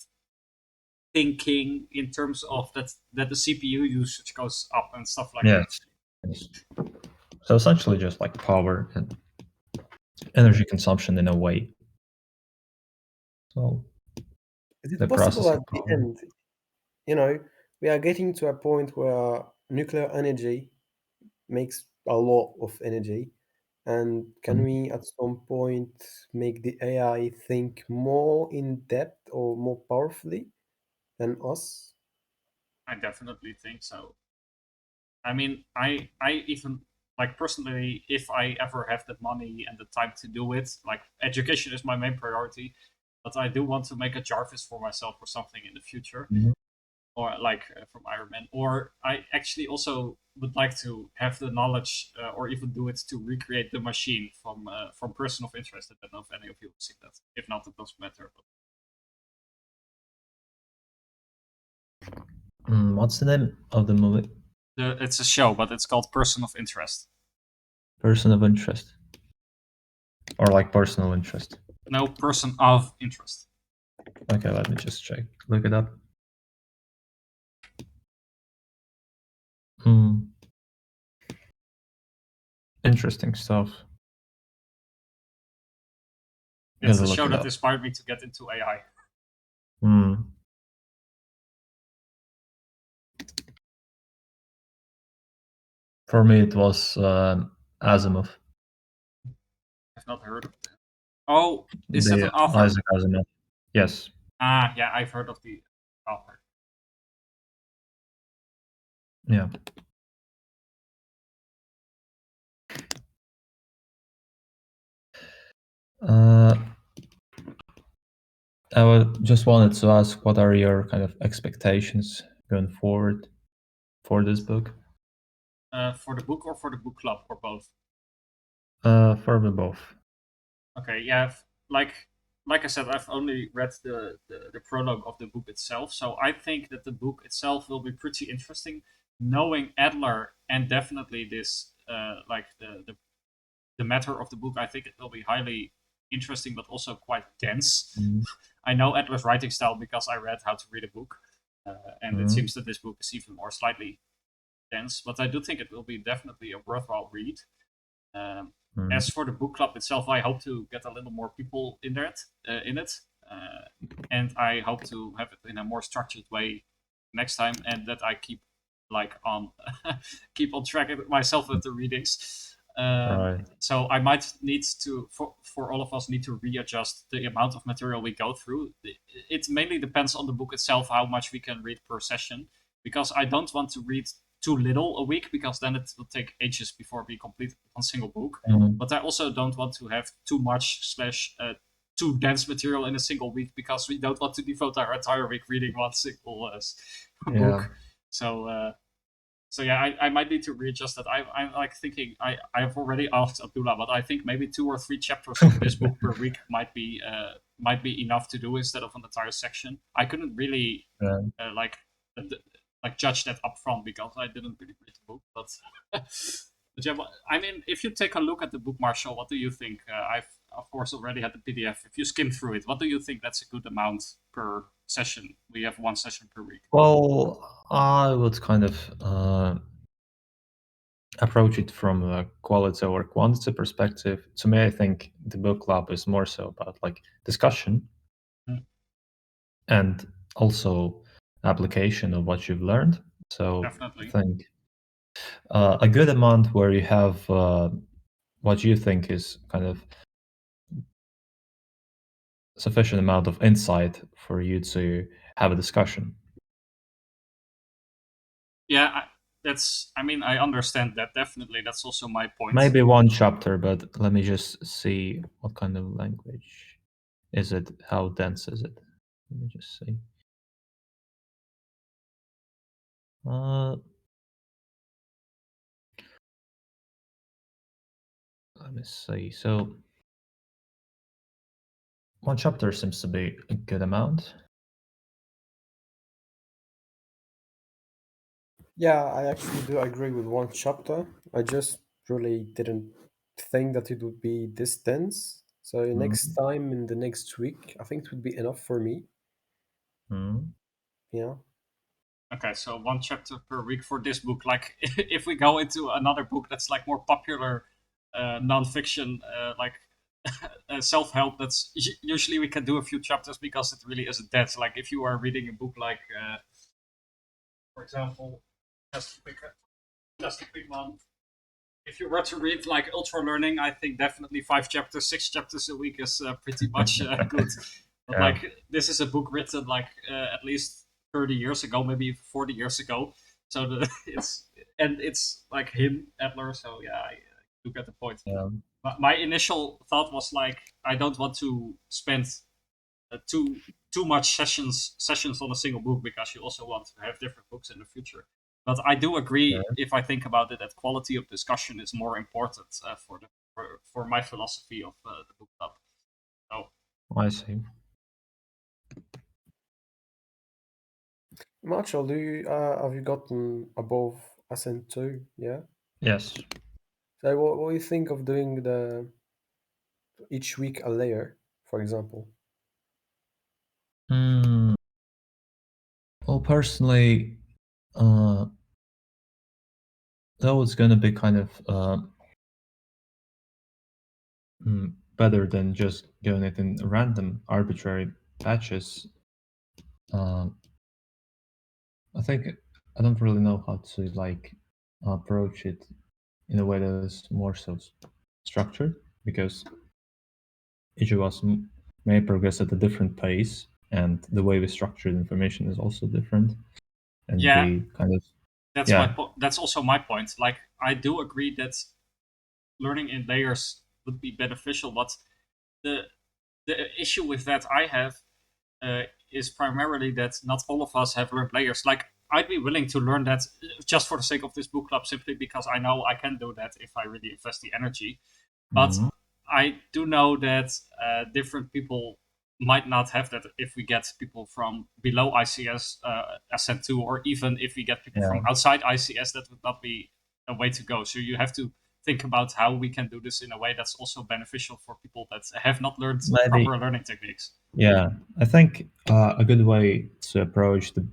thinking in terms of that the CPU usage goes up and stuff like that. yes. Yes. So essentially, just like power and energy consumption in a way. So Is the it possible processing at the power. end, you know, we are getting to a point where nuclear energy makes a lot of energy, and can Mhm. we at some point make the AI think more in depth or more powerfully than us? I definitely think so. I mean, I even like personally, if I ever have the money and the time to do it, like education is my main priority, but I do want to make a Jarvis for myself or something in the future, Mhm. or like from Iron Man. Or I actually also would like to have the knowledge, or even do it to recreate the machine from Person of Interest. I don't know if any of you have seen that. If not, it doesn't matter. But What's the name of the movie? it's a show, but it's called Person of Interest. Person of Interest. or like personal interest? No, person of interest. Okay, let me just check. Look it up. Hmm. Interesting stuff. It's Gotta the look show it that up. inspired me to get into AI. Hmm. For me, it was Asimov. I've not heard of it. Oh, is that The an author? Isaac Asimov. Yes. Ah, yeah, I've heard of the author. Yeah. Uh, just wanted to ask, what are your kind of expectations going forward for this book? For the book or for the book club or both? For the both. Okay, yeah, like I said, I've only read the prologue of the book itself, so I think that the book itself will be pretty interesting. Knowing Adler and definitely this, like the matter of the book, I think it will be highly interesting, but also quite dense. Mhm. I know Adler's writing style because I read How to Read a Book, and it Mhm. seems that this book is even more slightly dense. But I do think it will be definitely a worthwhile read. Um, Mhm. as for the book club itself, I hope to get a little more people in there, in it, and I hope to have it in a more structured way next time, and that I keep like on keep on track of myself with the readings. Right. So I might need to, for all of us, need to readjust the amount of material we go through. It mainly depends on the book itself, how much we can read per session, because I don't want to read too little a week, because then it will take ages before we complete one single book. Mhm. But I also don't want to have too much slash too dense material in a single week, because we don't want to devote our entire week reading one single Yeah. book. So yeah, I might need to readjust that. I'm like thinking I have already asked Abdullah, but I think maybe 2 or 3 chapters of this book per week might be enough to do instead of an entire section. I couldn't really Yeah. uh, like judge that upfront because I didn't really read the book. But but yeah, I mean, if you take a look at the book, Marshall, what do you think? I've of course already had the PDF. If you skim through it, what do you think that's a good amount per session? We have one session per week. Well, I would kind of approach it from a quality over quantity perspective. To me, I think the book club is more so about like discussion Mm, and also application of what you've learned. So I definitely. think a good amount where you have what you think is kind of sufficient amount of insight for you to have a discussion. Yeah, that's. I mean, I understand that definitely. That's also my point. Maybe one chapter, but let me just see what kind of language is it? How dense is it? Let me just see. Uh, let me see. So one chapter seems to be a good amount. Yeah, I actually do agree with one chapter. I just really didn't think that it would be this dense. So next Mm, time in the next week, I think it would be enough for me. mm, Yeah. Okay, so one chapter per week for this book. Like, if we go into another book that's like more popular, nonfiction, like self help, that's usually we can do a few chapters because it really isn't that. Like, if you are reading a book like, for example, just a quick one. If you were to read like ultra learning, I think definitely 5 chapters, 6 chapters a week is pretty much good. But yeah, like this is a book written like at least 30 years ago, maybe 40 years ago. So it's like him Adler. So yeah, I do get the point. yeah, My initial thought was like I don't want to spend too much sessions on a single book because you also want to have different books in the future. But I do agree. yeah. If I think about it, that quality of discussion is more important for my philosophy of the book club. So I see. Marshall, do you have you gotten above SN2? Yeah. Yes. So what do you think of doing the each week a layer, for example? Mm, well, personally, uh, that was going to be kind of better than just doing it in random, arbitrary patches. Um, I think I don't really know how to like approach it in a way that is more so structured, because each of us may progress at a different pace, and the way we structure the information is also different, and Yeah, we kind of that's my yeah. that's also my point. Like, I do agree that learning in layers would be beneficial, but the the issue with that I have is primarily that not all of us have learned layers. Like, I'd be willing to learn that just for the sake of this book club, simply because I know I can do that if I really invest the energy. But Mhm. I do know that different people might not have that if we get people from below ICS SN2, or even if we get people Yeah, from outside ICS, that would not be a way to go. So you have to think about how we can do this in a way that's also beneficial for people that have not learned proper maybe. learning techniques. Yeah, I think a good way to approach the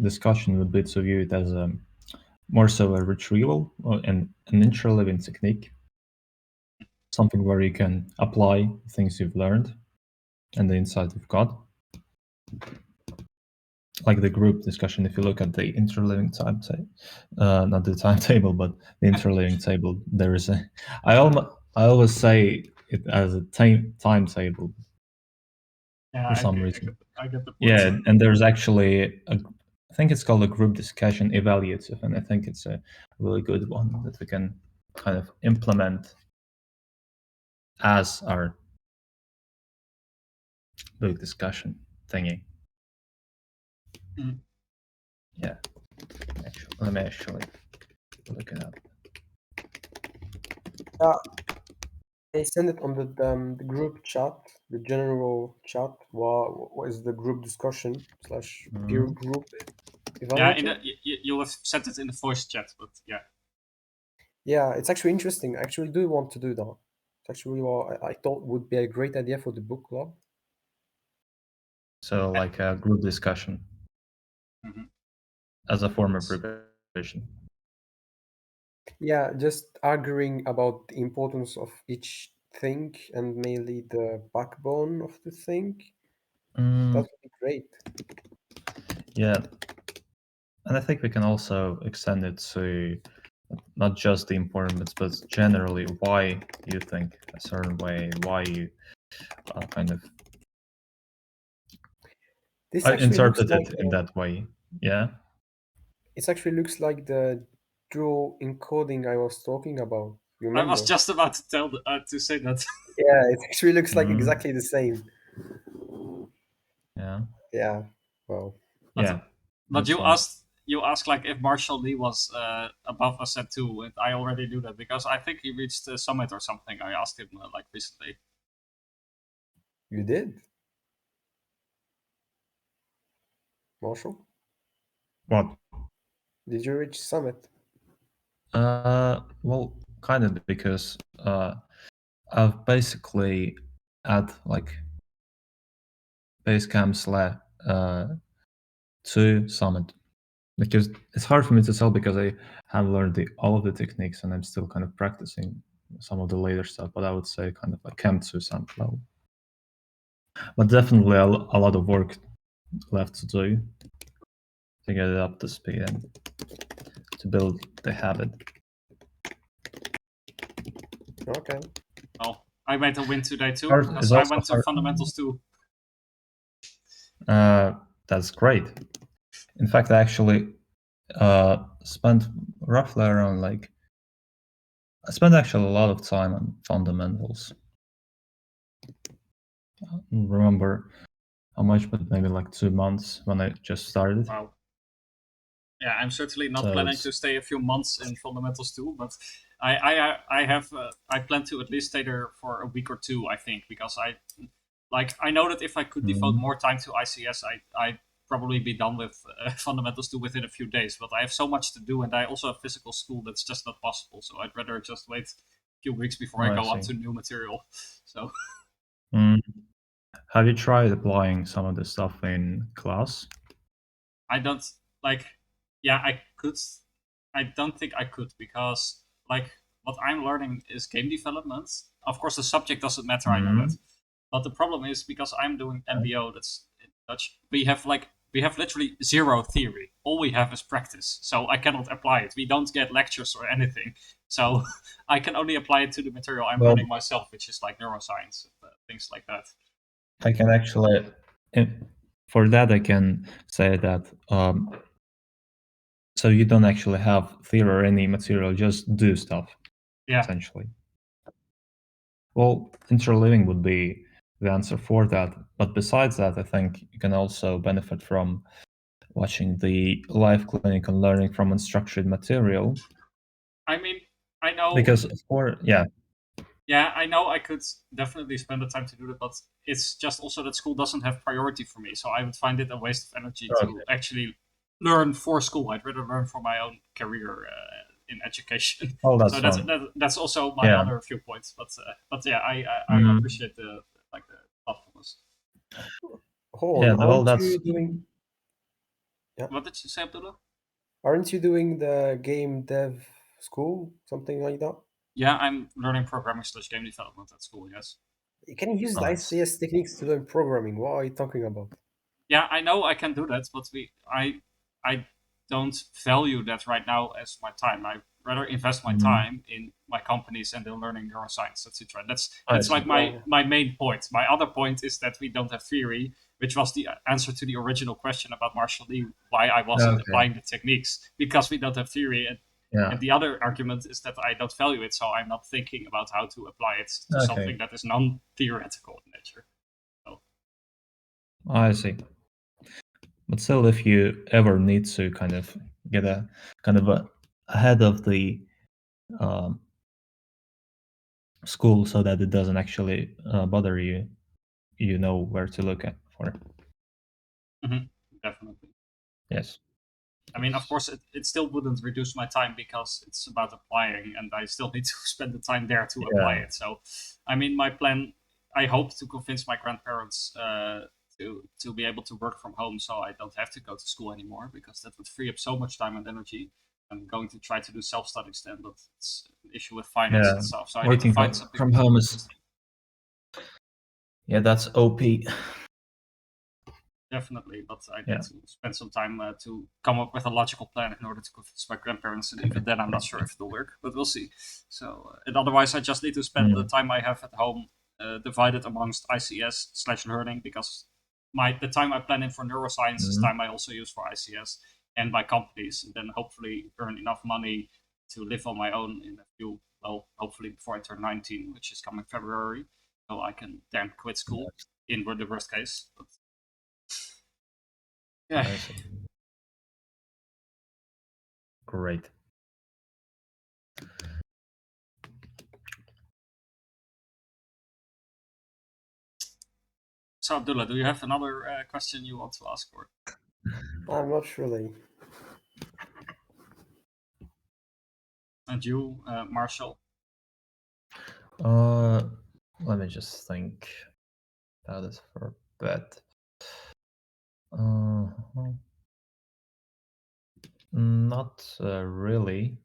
discussion would be to view it as a more so a retrieval or an interleaving technique, something where you can apply things you've learned and the insight you've got. Like the group discussion, if you look at the interleaving timetable, not the timetable, but the interleaving table, there is a. I always say it as a timetable Yeah, for some reason. I get the point. Yeah, and there's actually I think it's called a group discussion evaluative, and I think it's a really good one that we can kind of implement as our big discussion thingy. Mm. Yeah, let me actually look it up. Yeah, I send it on the group chat, the general chat. What is the group discussion slash peer Mhm. group Yeah, evaluative? you have said it in the voice chat, but yeah. Yeah, it's actually interesting. I actually do want to do that. It's actually what I thought would be a great idea for the book club. So like a group discussion Mhm. as a form of preparation. Yeah, just arguing about the importance of each thing and mainly the backbone of the thing. That Mm, would be great. yeah, and I think we can also extend it to not just the important bits, but generally why you think a certain way, why you kind of This I actually looks interpret like it in that way. Yeah. it actually looks like the dual encoding I was talking about. You I was remember? just about to to say that. Yeah, it actually looks like Mhm. exactly the same. Yeah. Yeah. Well, but Yeah. but Makes sense. you asked like if Marshall Lee was above us at two, and I already knew that because I think he reached the summit or something. I asked him like recently. you did, Marshall. What? Did you reach summit? Well, kind of because I've basically at like Basecamp uh to Summit, because it's hard for me to tell because I have learned all of the techniques and I'm still kind of practicing some of the later stuff. But I would say kind of like Camp to Summit level. But definitely a lot of work left to do to get it up to speed and to build the habit. Okay. Oh, I made a win today too Hard because is I also went to hard. fundamentals too. That's great. In fact, I actually spent roughly around like I spent actually a lot of time on fundamentals. I don't remember how much, but maybe like 2 months when I just started. Wow. Yeah, I'm certainly not So planning it's to stay a few months in fundamentals too, but I have I plan to at least stay there for a week or two. I think because I know that if I could devote Mhm. more time to ICS, I'd probably be done with fundamentals too within a few days. But I have so much to do, and I also have physical school that's just not possible. So I'd rather just wait few weeks before Oh, I I go on see. to new material. So Mm. Have you tried applying some of the stuff in class? I don't like. Yeah, I could. I don't think I could because like what I'm learning is game development. Of course, the subject doesn't matter. I know that, Mm. but the problem is because I'm doing MBO. That's in Dutch. We have literally zero theory. All we have is practice. So I cannot apply it. We don't get lectures or anything. So I can only apply it to the material I'm Well, learning myself, which is like neuroscience, things like that. I can actually, in- for that, I can say that so you don't actually have theory or any material, just do stuff, Yeah. essentially. Well, interleaving would be the answer for that. But besides that, I think you can also benefit from watching the live clinic and learning from unstructured material. I mean, I know. Because, of course, yeah, Yeah, I know I could definitely spend the time to do that, but it's just also that school doesn't have priority for me. So I would find it a waste of energy to okay. actually learn for school. I'd rather learn for my own career in education. Oh, So that's that's fun. that's also my Yeah. other viewpoints. But yeah, I Mhm. appreciate the thoughtfulness. Hold Yeah, on, well, aren't that's you doing? Yeah, What did you say, Abdullah? aren't you doing the game dev school, something like that? Yeah, I'm learning programming slash game development at school. Yes. You can use the nice. ICS techniques to learn programming. What are you talking about? Yeah, I know I can do that, but I don't value that right now as my time. I rather invest my Mhm. time in my companies and in learning neuroscience, etc. That's I that's like see. my Yeah, my main point. My other point is that we don't have theory, which was the answer to the original question about Marshall Lee, why I wasn't Okay. applying the techniques because we don't have theory. And Yeah. the other argument is that I don't value it, so I'm not thinking about how to apply it to Okay. something that is non-theoretical in nature. So, I see. But still, if you ever need to kind of get a kind of ahead of the um, school so that it doesn't actually bother you, you know where to look at for. mhm, definitely. Yes. I mean, of course, it still wouldn't reduce my time because it's about applying, and I still need to spend the time there to apply Yeah. it. So, I mean, my plan. I hope to convince my grandparents to be able to work from home, so I don't have to go to school anymore, because that would free up so much time and energy. I'm going to try to do self studies then, but it's an issue with finance Yeah. and stuff. So I need to Working find something from more home is, interesting. yeah, that's OP. Definitely, but I need Yeah. to spend some time to come up with a logical plan in order to convince my grandparents, and even then, I'm not sure if it'll work, but we'll see. So, and otherwise, I just need to spend the Mm. time I have at home divided amongst ICS slash learning, because the time I plan in for neuroscience is Mm. time I also use for ICS and my companies, and then hopefully earn enough money to live on my own in a few, well, hopefully before I turn 19, which is coming February, so I can then quit school in the worst case. But yeah. I see. Great. So, Abdullah, do you have another question you want to ask, or I'm not really. and you, Marshall? Uh, Let me just think about this for a bit. Uh, Not really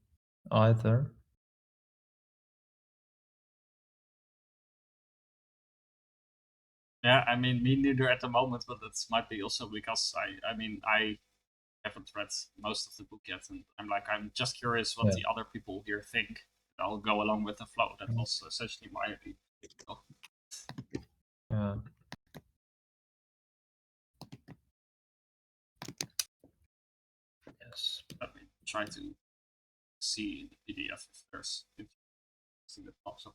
either. Yeah, I mean, me neither at the moment, but that might be also because I mean, I haven't read most of the book yet, and I'm just curious what Yeah. the other people here think. I'll go along with the flow. That was essentially my idea. So, Yeah. Yes. let me try to see in the PDF if there's anything that pops up.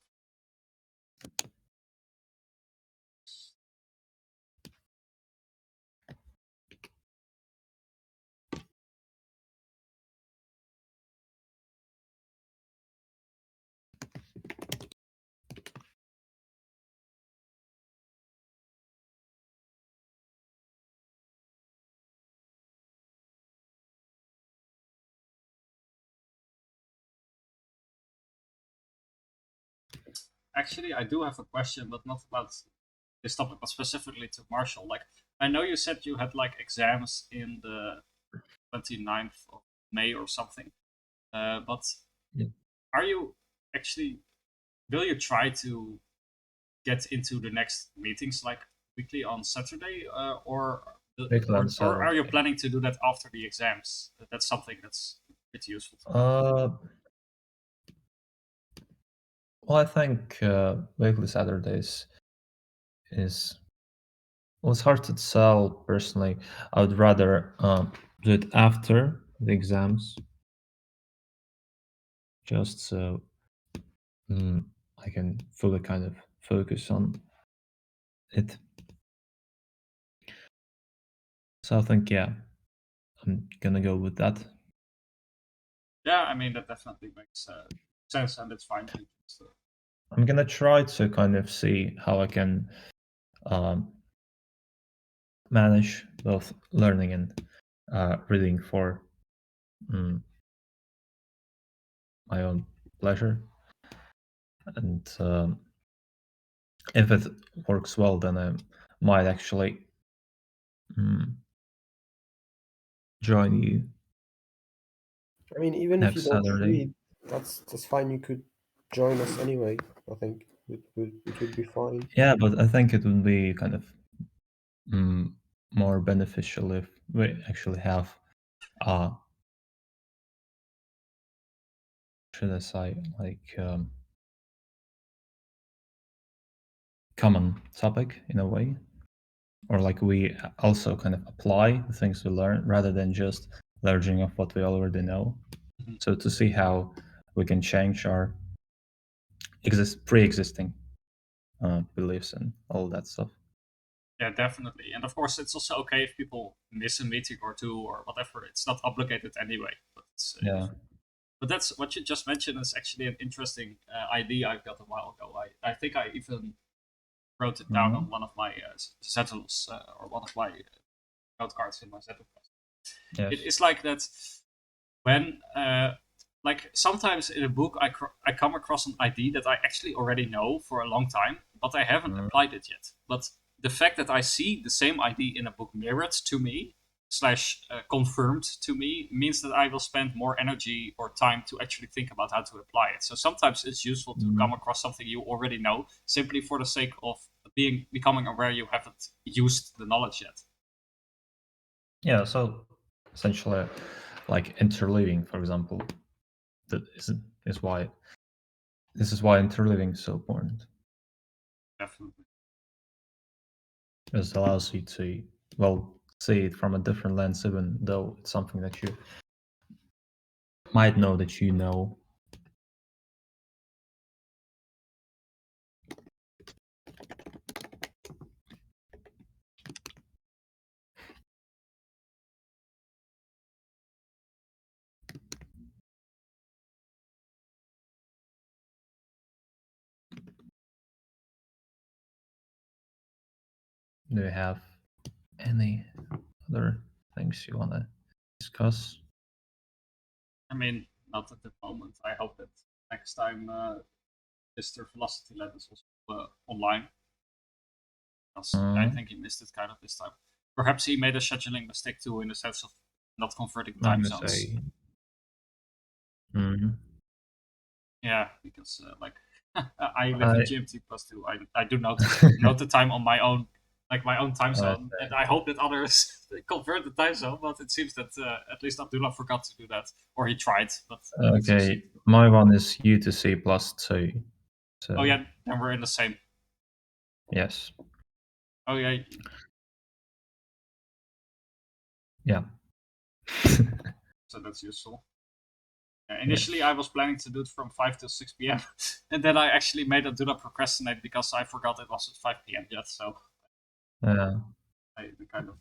Actually, I do have a question, but not about this topic, but specifically to Marshall. Like, I know you said you had like exams in the 29th of May or something, but Yeah. are you actually, will you try to get into the next meetings like weekly on Saturday, Weekly on or are you Saturday. planning to do that after the exams? That's something that's pretty useful. Well, I think weekly Saturdays is well, it's hard to tell personally. I would rather do it after the exams, just so I can fully kind of focus on it. So I think, yeah, I'm gonna go with that. Yeah, I mean that definitely makes sense, and it's fine. I'm gonna try to kind of see how I can um, manage both learning and reading for mm, my own pleasure. And if it works well, then I might actually join you I mean, even if you next don't Saturday. read, that's fine. You could join us anyway. I think it would be fine. Yeah, but I think it would be kind of mm, more beneficial if we actually have, uh, should I say, like common topic in a way, or like we also kind of apply the things we learn rather than just learning of what we already know. Mhm. So to see how we can change our pre-existing beliefs and all that stuff. Yeah, definitely. And of course, it's also okay if people miss a meeting or two or whatever. It's not obligated anyway. But Yeah. but that's what you just mentioned is actually an interesting idea I got a while ago. I think I even wrote it down on Mhm. one of my Zettels or one of my note cards in my Zettel. Yes. It is like that when like sometimes in a book I come across an idea that I actually already know for a long time, but I haven't Mhm. applied it yet. But the fact that I see the same idea in a book mirrored to me slash confirmed to me means that I will spend more energy or time to actually think about how to apply it. So sometimes it's useful to come Mhm. across something you already know simply for the sake of becoming aware you haven't used the knowledge yet. Yeah. So essentially, like interleaving, for example, that is why this is why interleaving is so important. Definitely. Because it allows you to well see it from a different lens, even though it's something that you might know that you know. Do you have any other things you want to discuss? I mean, not at the moment. I hope that next time Mr. Velocity Lab is also online. Because I Mm, think he missed it kind of this time. Perhaps he made a scheduling mistake too, in the sense of not converting let time me zones. say. Mhm. Yeah, because like I live in I GMT plus two. I do note the time on my own, like my own time I zone, and say. I hope that others convert the time zone. But it seems that at least Abdullah forgot to do that, or he tried, but didn't succeed. Okay, my one is U to C plus 2. Oh So yeah, then we're in the same. yes, Oh yeah, yeah, so that's useful. yes, Initially, I was planning to do it from 5 to 6 p.m. and then I actually made a do not procrastinate because I forgot it was at 5 p.m. yet. So yeah, I kind of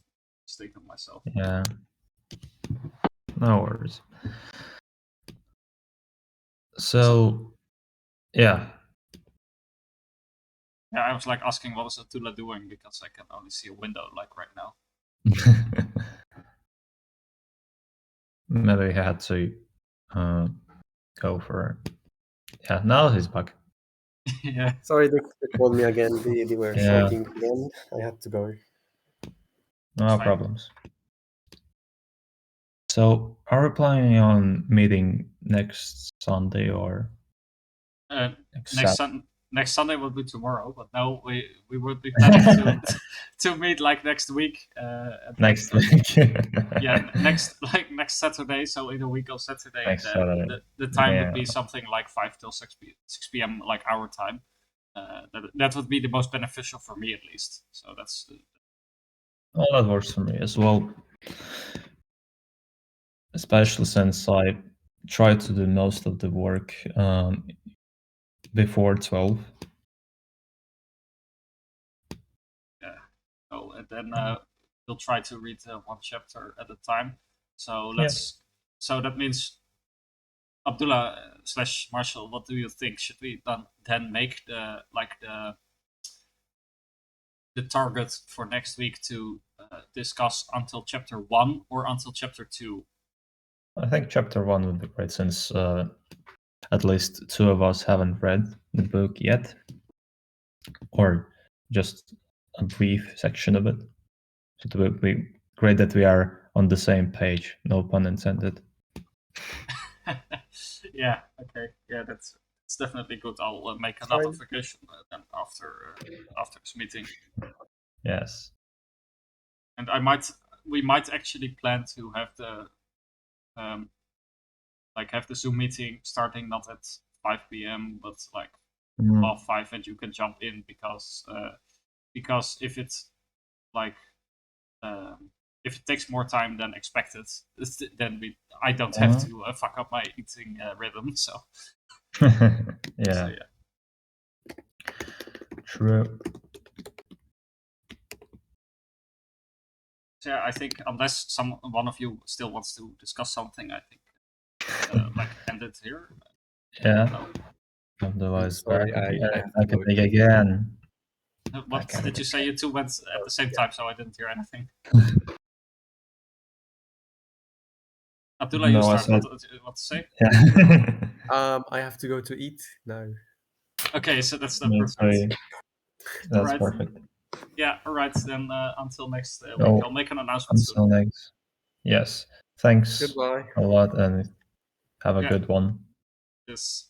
mistaken myself. yeah. No worries. So So yeah, yeah, I was like asking what is Attila doing because I can only see a window like right now. maybe he had to uh, go for. Yeah, now he's back. Yeah. Sorry, they called me again. They were Yeah. shouting again. I had to go. No fine. problems. So, are we planning on meeting next Sunday or Next Sunday will be tomorrow, but no, we would be planning to to meet like next week. And next then, week? yeah, next Saturday. So in a week of Saturday, Next then Saturday. the time Yeah. would be something like 5 till 6 p.m. like our time. That would be the most beneficial for me at least. So that's Well, that works for me as well. Especially since I try to do most of the work before 12. so. And then we'll try to read one chapter at a time. So Yeah. So that means Abdullah slash Marshall, what do you think? Should we then make the target for next week to discuss until chapter 1 or until chapter 2? I think chapter 1 would be great since at least 2 of us haven't read the book yet, or just a brief section of it. So it would be great that we are on the same page, no pun intended. Yeah. Okay. Yeah, it's definitely good. I'll make a Fine. notification then after this meeting, Yes. and we might actually plan to have the have the Zoom meeting starting not at 5 p.m. but like Mm. 5:30, and you can jump in because if it's like if it takes more time than expected, then I don't have to fuck up my eating rhythm. So Yeah. so yeah. True. So yeah, I think unless one of you still wants to discuss something, I think end it here. Yeah. Otherwise, Sorry, I have to go. think again. What did you say? You two went at the same time, so I didn't hear anything. Abdullah, you No, I start. said- What to say? Yeah. I have to go to eat now. Okay, so that's That's perfect. Alright. perfect. Yeah, all right. Then until next week, Oh, I'll make an announcement Until soon. next. Yes. Thanks Goodbye. a lot and have a Yeah. good one. Yes.